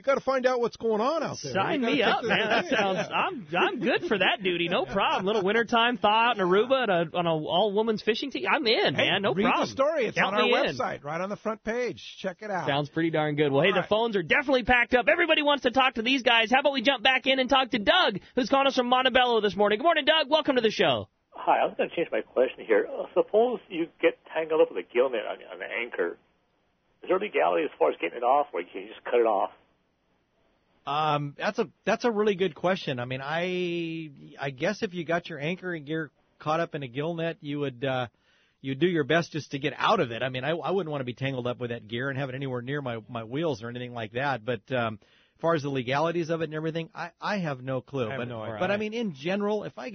S2: got to find out what's going on out there.
S4: Sign me up, man. That sounds. I'm good for that duty. No problem. Little wintertime thaw out in Aruba on a all-women's fishing team. I'm in, man. No
S2: read
S4: problem.
S2: Read the story. It's
S4: Count
S2: on our
S4: me in.
S2: website, right on the front page. Check it out.
S4: Sounds pretty darn good. Well, hey, the phones are definitely packed up. Everybody wants to talk to these guys. How about we jump back in and talk to Doug, who's calling us from Montebello this morning. Good morning, Doug. Welcome to the show.
S14: Hi, I was going to change my question here. Suppose you get tangled up with a gill net on an anchor. Is there legality as far as getting it off, or can you just cut it off?
S9: That's a really good question. I mean, I guess if you got your anchoring gear caught up in a gill net, you would you'd do your best just to get out of it. I mean, I wouldn't want to be tangled up with that gear and have it anywhere near my wheels or anything like that. But as far as the legalities of it and everything, I have no clue.
S2: I have no idea.
S9: But I mean, in general, if I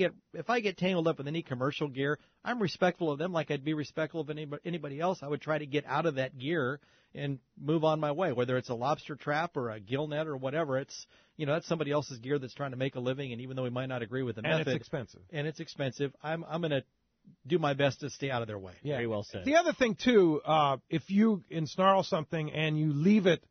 S9: get tangled up with any commercial gear, I'm respectful of them like I'd be respectful of anybody else. I would try to get out of that gear and move on my way, whether it's a lobster trap or a gill net or whatever. It's that's somebody else's gear that's trying to make a living, and even though we might not agree with the method,
S2: and it's expensive.
S9: I'm going to do my best to stay out of their way.
S2: Yeah.
S4: Very well said.
S2: The other thing too, if you ensnarl something and you leave it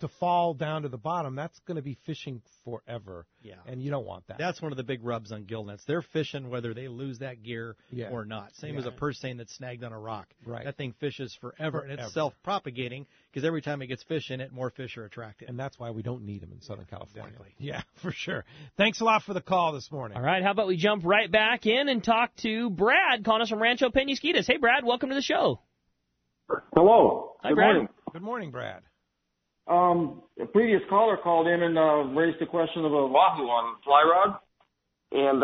S2: to fall down to the bottom, that's going to be fishing forever.
S9: Yeah.
S2: And you don't want that.
S9: That's one of the big rubs on gill nets. They're fishing whether they lose that gear or not. Same as a purse seine that's snagged on a rock.
S2: Right.
S9: That thing fishes forever. And it's self-propagating because every time it gets fish in it, more fish are attracted.
S2: And that's why we don't need them in Southern California. Exactly. Yeah, for sure. Thanks a lot for the call this morning.
S4: All right, how about we jump right back in and talk to Brad calling us from Rancho Penasquitos. Hey, Brad, welcome to the show.
S15: Hello.
S4: Hi,
S15: Good
S4: Brad.
S15: morning.
S2: Good morning, Brad.
S15: A previous caller called in and raised the question of a wahoo on fly rod. And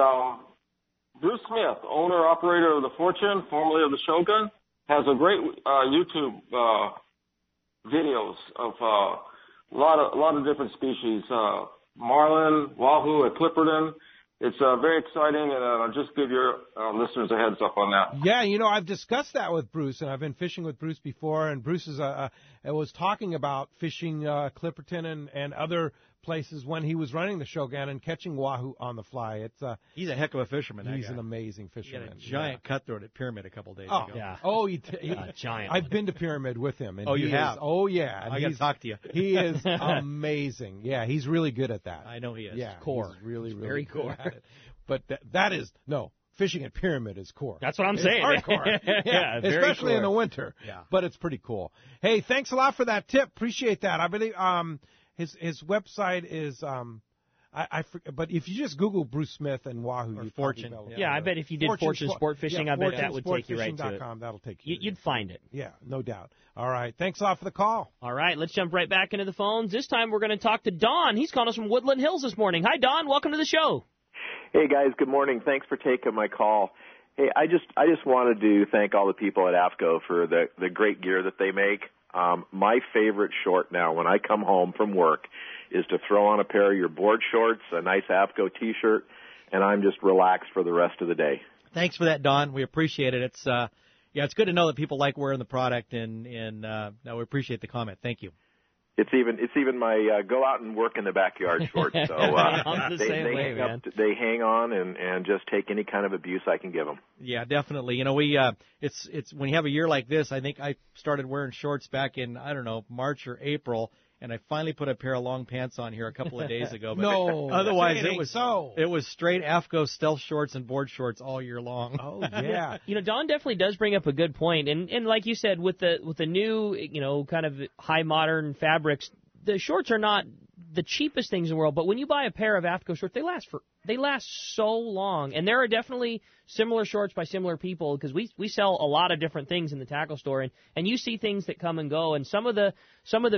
S15: Bruce Smith, owner-operator of the Fortune, formerly of the Shogun, has a great YouTube videos of a lot of different species, marlin, wahoo, a clipperton. It's very exciting, and I'll just give your listeners a heads up on that.
S2: Yeah, I've discussed that with Bruce, and I've been fishing with Bruce before, and Bruce was talking about fishing Clipperton and other places when he was running the Shogun and catching wahoo on the fly.
S9: He's a heck of a fisherman.
S2: He's an amazing fisherman.
S9: He had a giant cutthroat at Pyramid a couple days
S2: ago.
S9: Yeah.
S2: Oh,
S4: giant.
S2: I've been to Pyramid with him. And
S9: you have?
S2: Oh, yeah.
S9: I got to talk to you.
S2: He is amazing. Yeah, he's really good at that.
S9: I know he is.
S2: Yeah,
S9: core.
S2: He's really
S4: very
S2: good
S4: core.
S2: at it. But that is fishing at Pyramid is core.
S4: That's what I'm saying.
S2: Hardcore.
S4: Yeah,
S2: especially in the winter.
S9: Yeah.
S2: But it's pretty cool. Hey, thanks a lot for that tip. Appreciate that. I believe his website is but if you just Google Bruce Smith and wahoo,
S9: or
S2: you
S9: Fortune.
S4: Yeah, I bet if you did Fortune Sport Fishing, I bet that would take you right to it.
S2: That'll take you.
S4: You'd find it.
S2: Yeah, no doubt. All right. Thanks a lot for the call.
S4: All right, let's jump right back into the phones. This time we're going to talk to Don. He's calling us from Woodland Hills this morning. Hi, Don. Welcome to the show.
S16: Hey guys, good morning. Thanks for taking my call. Hey, I just wanted to thank all the people at Aftco for the great gear that they make. My favorite short now when I come home from work is to throw on a pair of your board shorts, a nice Aftco T-shirt, and I'm just relaxed for the rest of the day.
S9: Thanks for that, Don. We appreciate it. It's good to know that people like wearing the product, and we appreciate the comment. Thank you.
S16: It's even my go out and work in the backyard shorts. So they hang on and just take any kind of abuse I can give them.
S9: Yeah, definitely. It's when you have a year like this. I think I started wearing shorts back in March or April. And I finally put a pair of long pants on here a couple of days ago. But otherwise, it was straight Aftco stealth shorts and board shorts all year long.
S2: Oh yeah.
S4: Don definitely does bring up a good point. And like you said, with the new kind of high modern fabrics, the shorts are not the cheapest things in the world. But when you buy a pair of Aftco shorts, they last so long. And there are definitely similar shorts by similar people because we sell a lot of different things in the tackle store, and you see things that come and go. And some of the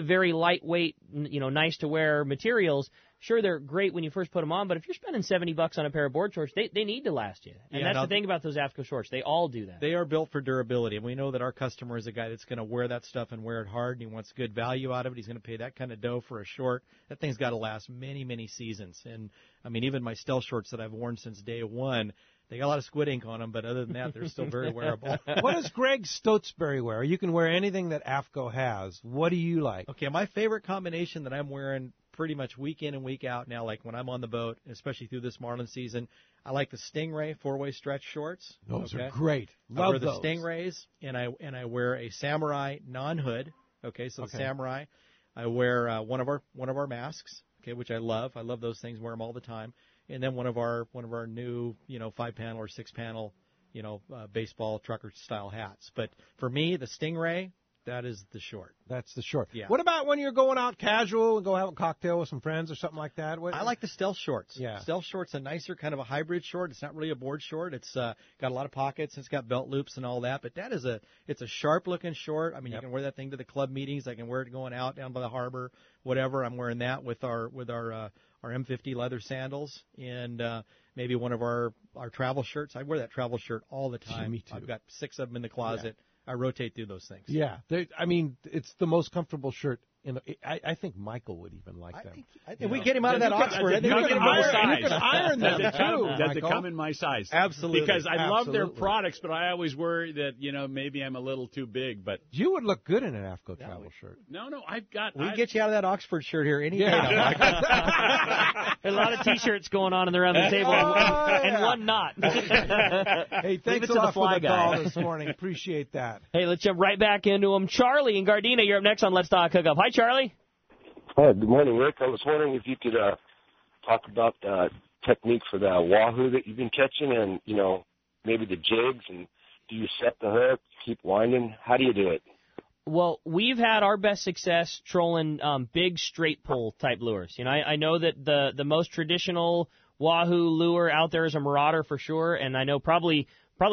S4: very lightweight, nice to wear materials, sure, they're great when you first put them on, but if you're spending $70 on a pair of board shorts, they need to last you. And that's the thing about those Aftco shorts. They all do that.
S9: They are built for durability, and we know that our customer is a guy that's going to wear that stuff and wear it hard, and he wants good value out of it. He's going to pay that kind of dough for a short. That thing's got to last many, many seasons. And, I mean, even my stealth shorts that I've worn since day one, they got a lot of squid ink on them, but other than that, they're still very wearable.
S2: What does Greg Stotesbury wear? You can wear anything that Aftco has. What do you like?
S9: Okay, my favorite combination that I'm wearing pretty much week in and week out now, like when I'm on the boat, especially through this marlin season. I like the Stingray 4-way stretch shorts.
S2: Those are great.
S9: I
S2: Love
S9: wear
S2: those.
S9: the Stingrays, and I wear a Samurai non-hood. Okay, so the Samurai. I wear one of our masks. Okay, which I love. I love those things. Wear them all the time. And then one of our new 5-panel or 6-panel baseball trucker style hats. But for me, the Stingray. That is the short.
S2: That's the short.
S9: Yeah.
S2: What about when you're going out casual and go have a cocktail with some friends or something like that?
S9: I like the stealth shorts.
S2: Yeah.
S9: Stealth short's a nicer kind of a hybrid short. It's not really a board short. It's got a lot of pockets. It's got belt loops and all that. But it's a sharp looking short. I mean, you can wear that thing to the club meetings. I can wear it going out down by the harbor, whatever. I'm wearing that with our M50 leather sandals and maybe one of our travel shirts. I wear that travel shirt all the time.
S2: Me too.
S9: I've got 6 of them in the closet.
S2: Yeah.
S9: I rotate through those things.
S2: Yeah, it's the most comfortable shirt. I think Michael would even like them.
S9: I think we get him out of that Oxford.
S7: You
S2: can iron them too.
S7: Does it come in my size?
S9: Absolutely.
S7: Because I love their products, but I always worry that maybe I'm a little too big. But
S2: you would look good in an Aftco travel shirt.
S7: No,
S9: we get you out of that Oxford shirt here any day.
S4: There's a lot of T-shirts going on around the table, and one not.
S2: Hey, thanks a lot for the call this morning. Appreciate that.
S4: Hey, let's jump right back into them. Charlie in Gardena, you're up next on Let's Talk Hookup. Hi, Charlie.
S17: Hi, good morning, Rick. I was wondering if you could talk about technique for the wahoo that you've been catching and, maybe the jigs, and do you set the hook, keep winding? How do you do it?
S4: Well, we've had our best success trolling big straight pull type lures. I know that the most traditional wahoo lure out there is a marauder for sure, and I know probably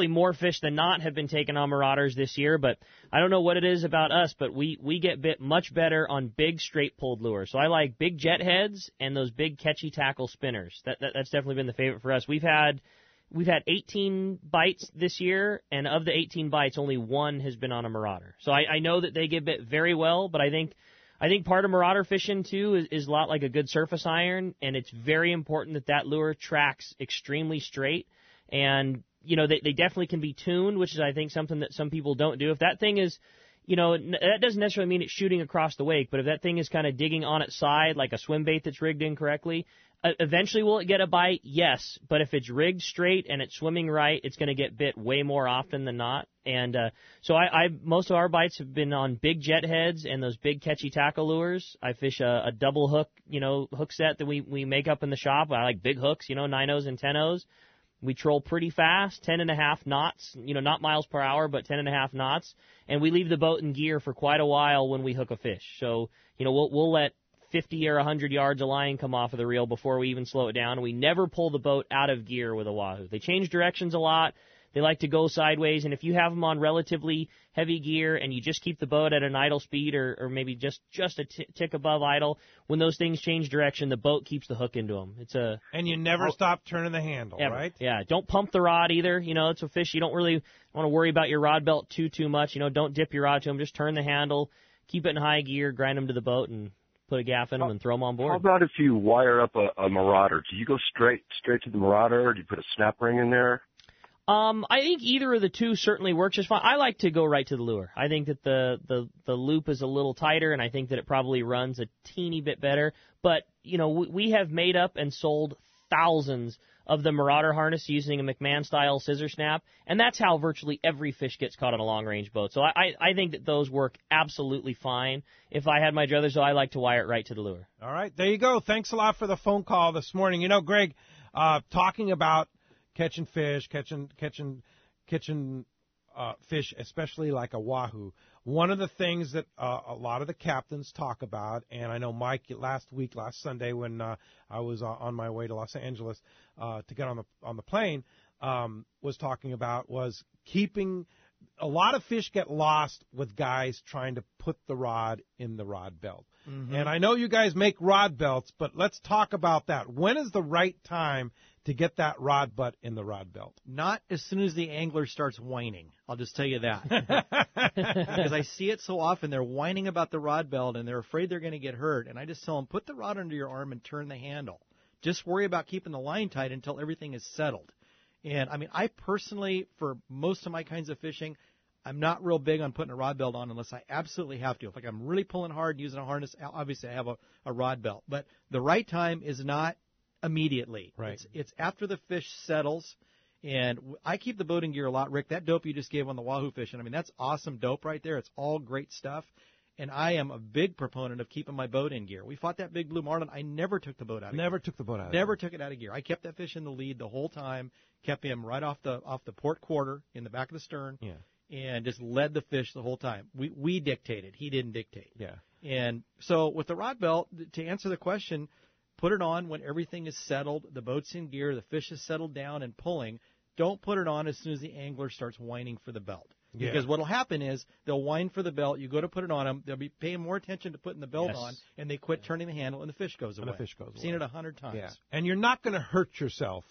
S4: more fish than not have been taken on marauders this year, but I don't know what it is about us, but we get bit much better on big straight pulled lures. So I like big jet heads and those big catchy tackle spinners. That's definitely been the favorite for us. We've had 18 bites this year, and of the 18 bites, only one has been on a marauder. So I know that they get bit very well, but I think part of marauder fishing, too, is a lot like a good surface iron, and it's very important that lure tracks extremely straight. And, they definitely can be tuned, which is, I think, something that some people don't do. If that thing is, that doesn't necessarily mean it's shooting across the wake, but if that thing is kind of digging on its side, like a swim bait that's rigged incorrectly, eventually will it get a bite? Yes. But if it's rigged straight and it's swimming right, it's going to get bit way more often than not. And so most of our bites have been on big jet heads and those big catchy tackle lures. I fish a double hook, hook set that we make up in the shop. I like big hooks, 9-0s and 10-0s. We troll pretty fast, 10.5 knots, not miles per hour, but 10.5 knots. And we leave the boat in gear for quite a while when we hook a fish. So, we'll let 50 or 100 yards of line come off of the reel before we even slow it down. We never pull the boat out of gear with a wahoo. They change directions a lot. They like to go sideways, and if you have them on relatively heavy gear and you just keep the boat at an idle speed or maybe just a tick above idle, when those things change direction, the boat keeps the hook into them.
S2: And you never stop turning the handle,
S4: ever.
S2: Right?
S4: Yeah, don't pump the rod either. It's a fish you don't really want to worry about your rod belt too much. Don't dip your rod to them. Just turn the handle, keep it in high gear, grind them to the boat, and put a gaff in them and throw them on board.
S17: How about if you wire up a marauder? Do you go straight to the marauder, or do you put a snap ring in there?
S4: I think either of the two certainly works just fine. I like to go right to the lure. I think that the loop is a little tighter, and I think that it probably runs a teeny bit better. But, we have made up and sold thousands of the marauder harness using a McMahon-style scissor snap, and that's how virtually every fish gets caught on a long-range boat. So I think that those work absolutely fine. If I had my druthers, though, I like to wire it right to the lure.
S2: All right, there you go. Thanks a lot for the phone call this morning. Greg, talking about catching fish, fish, especially like a wahoo. One of the things that a lot of the captains talk about, and I know Mike last Sunday when I was on my way to Los Angeles to get on the plane, was talking about was keeping. A lot of fish get lost with guys trying to put the rod in the rod belt. Mm-hmm. And I know you guys make rod belts, but let's talk about that. When is the right time to get that rod butt in the rod belt?
S9: Not as soon as the angler starts whining. I'll just tell you that. Because I see it so often. They're whining about the rod belt, and they're afraid they're going to get hurt. And I just tell them, put the rod under your arm and turn the handle. Just worry about keeping the line tight until everything is settled. And, I personally, for most of my kinds of fishing, I'm not real big on putting a rod belt on unless I absolutely have to. If I'm really pulling hard and using a harness, obviously I have a rod belt. But the right time is not immediately.
S2: Right.
S9: It's after the fish settles. And I keep the boating gear a lot, Rick. That dope you just gave on the wahoo fishing, I mean, that's awesome dope right there. It's all great stuff. And I am a big proponent of keeping my boat in gear. We fought that big blue marlin. I never took the boat out of gear.
S2: Never took the boat out.
S9: Never took it out of gear. I kept that fish in the lead the whole time, kept him right off the port quarter in the back of the stern, and just led the fish the whole time. We dictated. He didn't dictate.
S2: Yeah.
S9: And so with the rod belt, to answer the question, put it on when everything is settled, the boat's in gear, the fish is settled down and pulling. Don't put it on as soon as the angler starts whining for the belt.
S2: Yeah.
S9: Because what will happen is they'll whine for the belt. You go to put it on them. They'll be paying more attention to putting the belt on, and they quit turning the handle, and the fish goes away. Seen it 100 times.
S2: Yeah. And you're not going to hurt yourself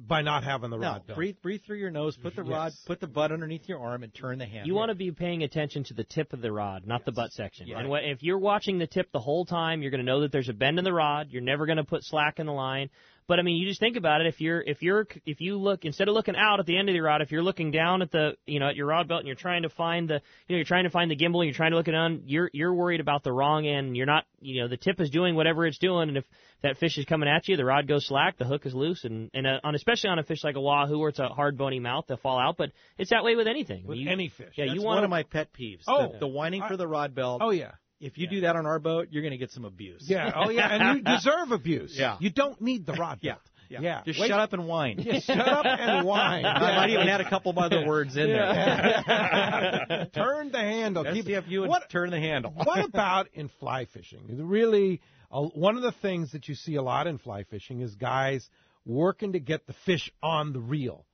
S2: by not having the rod belt.
S9: Breathe through your nose. Put the rod, put the butt underneath your arm, and turn the handle.
S4: You want to be paying attention to the tip of the rod, not the butt section.
S9: Yeah.
S4: And if you're watching the tip the whole time, you're going to know that there's a bend in the rod. You're never going to put slack in the line. But I mean, you just think about it. If you look, instead of looking out at the end of the rod, if you're looking down at at your rod belt and you're trying to find the gimbal, and you're trying to look it on, you're worried about the wrong end. You're not, the tip is doing whatever it's doing, and if that fish is coming at you, the rod goes slack, the hook is loose, and especially on a fish like a wahoo where it's a hard bony mouth, they'll fall out. But it's that way with anything.
S2: With any fish.
S9: Yeah, that's one of my pet peeves. The whining for the rod belt.
S2: Oh yeah.
S9: If you do that on our boat, you're going to get some abuse.
S2: Yeah. Oh yeah. And you deserve abuse.
S9: Yeah.
S2: You don't need the rod belt.
S9: Yeah. Just shut up and whine.
S2: Yeah, shut up and whine.
S9: I might even add a couple of other words in there.
S2: Turn the handle.
S9: Turn the handle.
S2: What about in fly fishing? Really, one of the things that you see a lot in fly fishing is guys working to get the fish on the reel.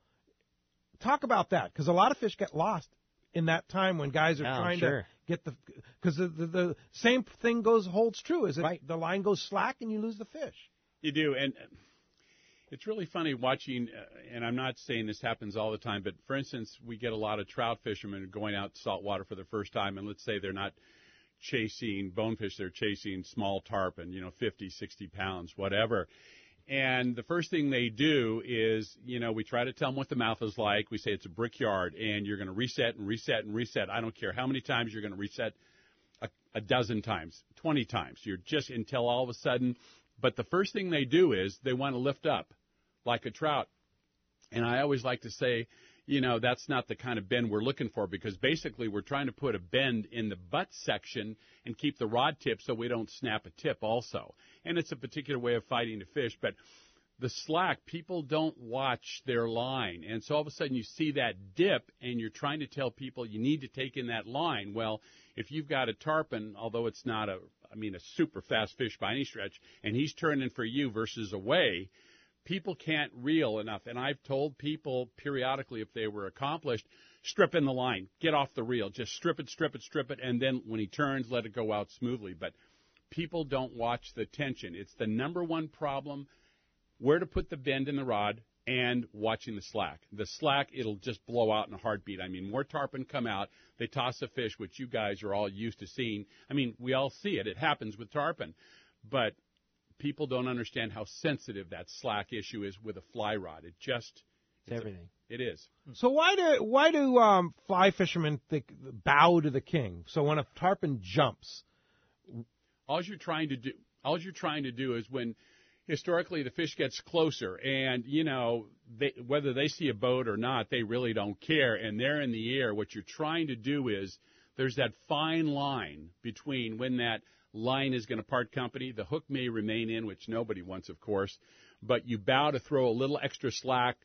S2: Talk about that, because a lot of fish get lost in that time when guys are trying to get because the same thing holds true. Is it the line goes slack and you lose the fish?
S7: You do, and it's really funny watching, and I'm not saying this happens all the time, but for instance, we get a lot of trout fishermen going out to saltwater for the first time, and let's say they're not chasing bonefish, they're chasing small tarpon, 50, 60 pounds, whatever. And the first thing they do is, we try to tell them what the mouth is like. We say it's a brickyard, and you're going to reset and reset and reset. I don't care how many times you're going to reset, a dozen times, 20 times. You're just until all of a sudden. But the first thing they do is they want to lift up like a trout. And I always like to say, that's not the kind of bend we're looking for, because basically we're trying to put a bend in the butt section and keep the rod tip so we don't snap a tip also. And it's a particular way of fighting the fish. But the slack, people don't watch their line. And so all of a sudden you see that dip and you're trying to tell people you need to take in that line. Well, if you've got a tarpon, although it's not a super fast fish by any stretch, and he's turning for you versus away, people can't reel enough. And I've told people periodically, if they were accomplished, strip in the line, get off the reel, just strip it, and then when he turns, let it go out smoothly. But people don't watch the tension. It's the number one problem, where to put the bend in the rod and watching the slack. The slack, it'll just blow out in a heartbeat. More tarpon come out, they toss a fish, which you guys are all used to seeing. We all see it. It happens with tarpon. But people don't understand how sensitive that slack issue is with a fly rod. It's
S4: everything.
S7: It is.
S2: So why do fly fishermen bow to the king? So when a tarpon jumps,
S7: all you're trying to do is when historically the fish gets closer, and whether they see a boat or not, they really don't care, and they're in the air. What you're trying to do is there's that fine line between when that line is going to part company. The hook may remain in, which nobody wants, of course, but you bow to throw a little extra slack.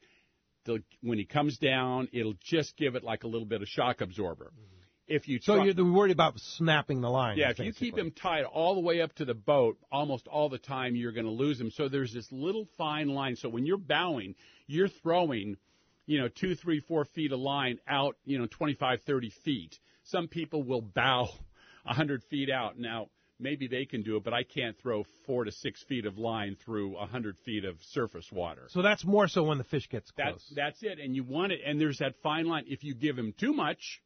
S7: When he comes down, it'll just give it like a little bit of shock absorber. You're worried about snapping the line. Yeah, if you keep him tied all the way up to the boat, almost all the time you're going to lose him. So there's this little fine line. So when you're bowing, you're throwing, 2, 3, 4 feet of line out, 25, 30 feet. Some people will bow 100 feet out. Now, maybe they can do it, but I can't throw 4 to 6 feet of line through 100 feet of surface water.
S2: So that's more so when the fish gets close.
S7: That's it, and you want it, and there's that fine line. If you give him too much,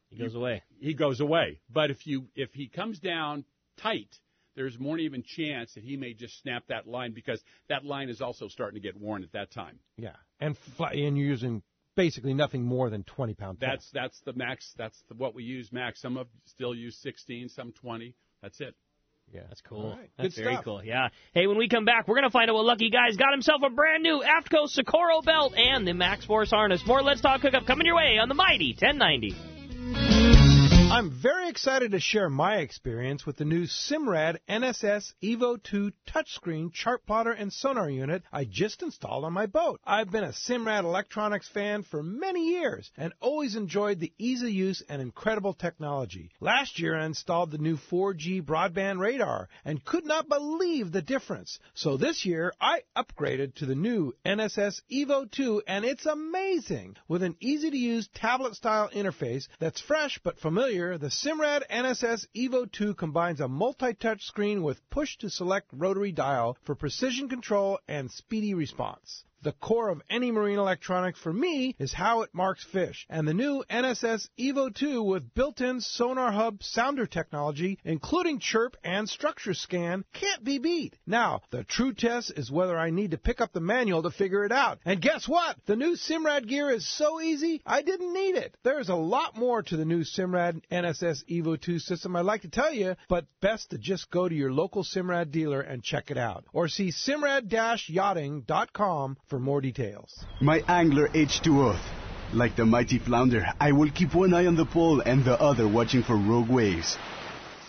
S4: he goes away.
S7: He goes away. But if he comes down tight, there's more even chance that he may just snap that line, because that line is also starting to get worn at that time.
S2: Yeah, and you're using basically nothing more than 20-pound tail.
S7: That's the max. That's what we use max. Some of still use 16, some 20. That's it.
S2: Yeah,
S4: that's cool.
S2: Right.
S4: That's
S2: Good
S4: very
S2: stuff.
S4: cool. Yeah. Hey, when we come back, we're going to find out what lucky guy's got himself a brand new Aftco Socorro belt and the Max Force harness. More Let's Talk Hookup coming your way on the mighty 1090.
S2: I'm very excited to share my experience with the new Simrad NSS Evo 2 touchscreen chart plotter and sonar unit I just installed on my boat. I've been a Simrad electronics fan for many years and always enjoyed the ease of use and incredible technology. Last year I installed the new 4G broadband radar and could not believe the difference. So this year I upgraded to the new NSS Evo 2 and it's amazing. With an easy-to-use tablet-style interface that's fresh but familiar, the Simrad NSS Evo 2 combines a multi-touch screen with push-to-select rotary dial for precision control and speedy response. The core of any marine electronics for me is how it marks fish, and the new NSS Evo 2 with built-in Sonar Hub sounder technology, including chirp and structure scan, can't be beat. Now, the true test is whether I need to pick up the manual to figure it out. And guess what? The new Simrad gear is so easy, I didn't need it. There's a lot more to the new Simrad NSS Evo 2 system I'd like to tell you, but best to just go to your local Simrad dealer and check it out. Or see simrad-yachting.com for more details.
S18: My angler H2O. Like the mighty flounder, I will keep one eye on the pole and the other watching for rogue waves.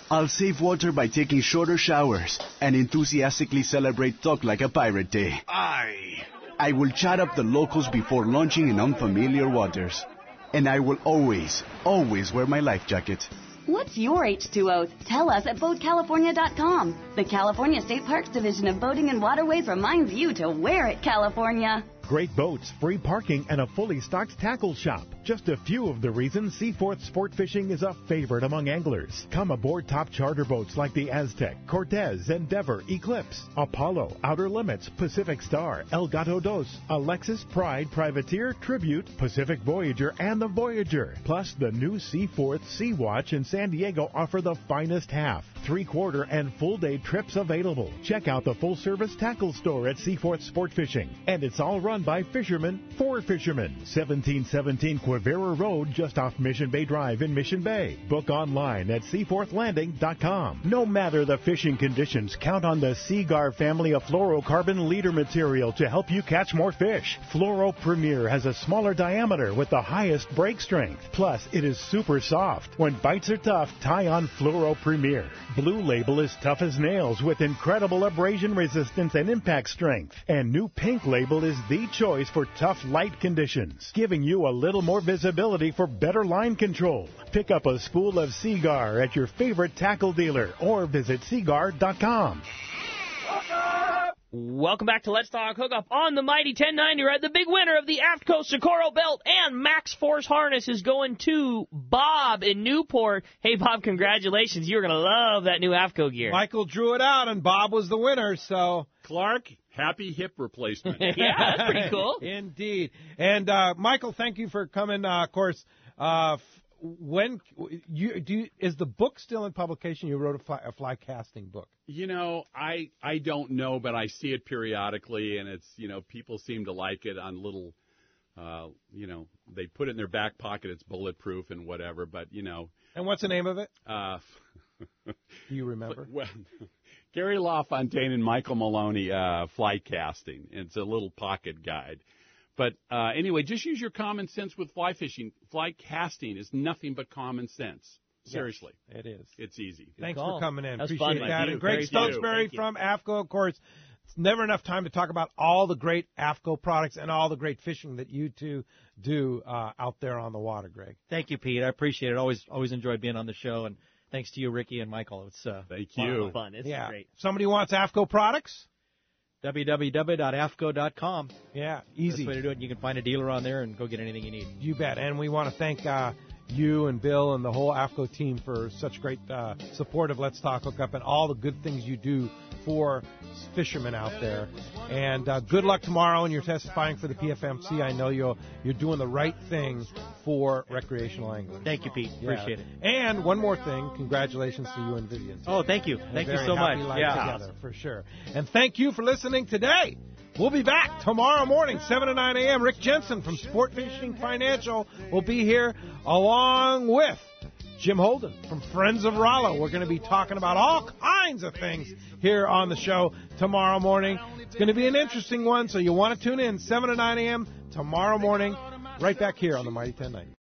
S18: I'll save water by taking shorter showers and enthusiastically celebrate Talk Like a Pirate Day. I will chat up the locals before launching in unfamiliar waters. And I will always, always wear my life jacket.
S19: What's your H2O? Tell us at BoatCalifornia.com. The California State Parks Division of Boating and Waterways reminds you to wear it, California.
S12: Great boats, free parking, and a fully stocked tackle shop. Just a few of the reasons Seaforth Sport Fishing is a favorite among anglers. Come aboard top charter boats like the Aztec, Cortez, Endeavor, Eclipse, Apollo, Outer Limits, Pacific Star, El Gato Dos, Alexis, Pride, Privateer, Tribute, Pacific Voyager, and the Voyager. Plus, the new Seaforth Sea Watch in San Diego offer the finest half, 3/4, and full-day trips available. Check out the full-service tackle store at Seaforth Sport Fishing. And it's all run by fishermen for fishermen. 1717 Quivira Road, just off Mission Bay Drive in Mission Bay. Book online at seaforthlanding.com. No matter the fishing conditions, count on the Seagar family of fluorocarbon leader material to help you catch more fish. Fluoro Premier has a smaller diameter with the highest break strength. Plus, it is super soft. When bites are tough, tie on Fluoro Premier. Blue Label is tough as nails with incredible abrasion resistance and impact strength. And new Pink Label is the choice for tough light conditions, giving you a little more visibility for better line control. Pick up a spool of Seagar at your favorite tackle dealer or visit seagar.com.
S4: Welcome back to Let's Talk Hookup on the Mighty 1090. Right, the big winner of the Aftco Socorro belt and Max Force harness is going to Bob in Newport. Hey, Bob, congratulations. You're going to love that new Aftco gear.
S2: Michael drew it out, and Bob was the winner, so...
S7: Clark, happy hip replacement.
S4: Yeah, that's pretty cool.
S2: Indeed. And, Michael, thank you for coming. Of course, when is the book still in publication? You wrote a fly casting book.
S7: You know, I don't know, but I see it periodically, and it's, you know, people seem to like it on little, you know, they put it in their back pocket. It's bulletproof and whatever, but, you know.
S2: And what's the name of it? Do you remember?
S7: Well, Gary LaFontaine and Michael Maloney, fly casting. It's a little pocket guide. But anyway, just use your common sense with fly fishing. Fly casting is nothing but common sense. Seriously.
S2: Yes, it is.
S7: It's easy.
S2: Thanks for coming in.
S4: That's
S2: Appreciate
S4: fun,
S2: that. And Greg Stotesbury from Aftco, of course. It's never enough time to talk about all the great Aftco products and all the great fishing that you two do out there on the water, Greg.
S9: Thank you, Pete. I appreciate it. Always enjoyed being on the show, and thanks to you, Ricky and Michael. It's
S7: thank you.
S4: Fun. It's great.
S2: Somebody wants Aftco products?
S9: www.aftco.com.
S2: Yeah, easy.
S9: Best way to do it. You can find a dealer on there and go get anything you need.
S2: You bet. And we want to thank you and Bill and the whole Aftco team for such great support of Let's Talk Hookup and all the good things you do for fishermen out there. And good luck tomorrow when you're testifying for the PFMC. I know you're doing the right thing for recreational angling.
S9: Thank you, Pete. Appreciate it.
S2: And one more thing, congratulations to you and Vivian.
S9: Oh, thank you. Thank you so much.
S2: Together, for sure. And thank you for listening today We'll be back tomorrow morning, 7 to 9 a.m. Rick Jensen from Sport Fishing Financial will be here along with Jim Holden from Friends of Rollo. We're going to be talking about all kinds of things here on the show tomorrow morning. It's going to be an interesting one, so you want to tune in 7 to 9 a.m. tomorrow morning, right back here on the Mighty 1090.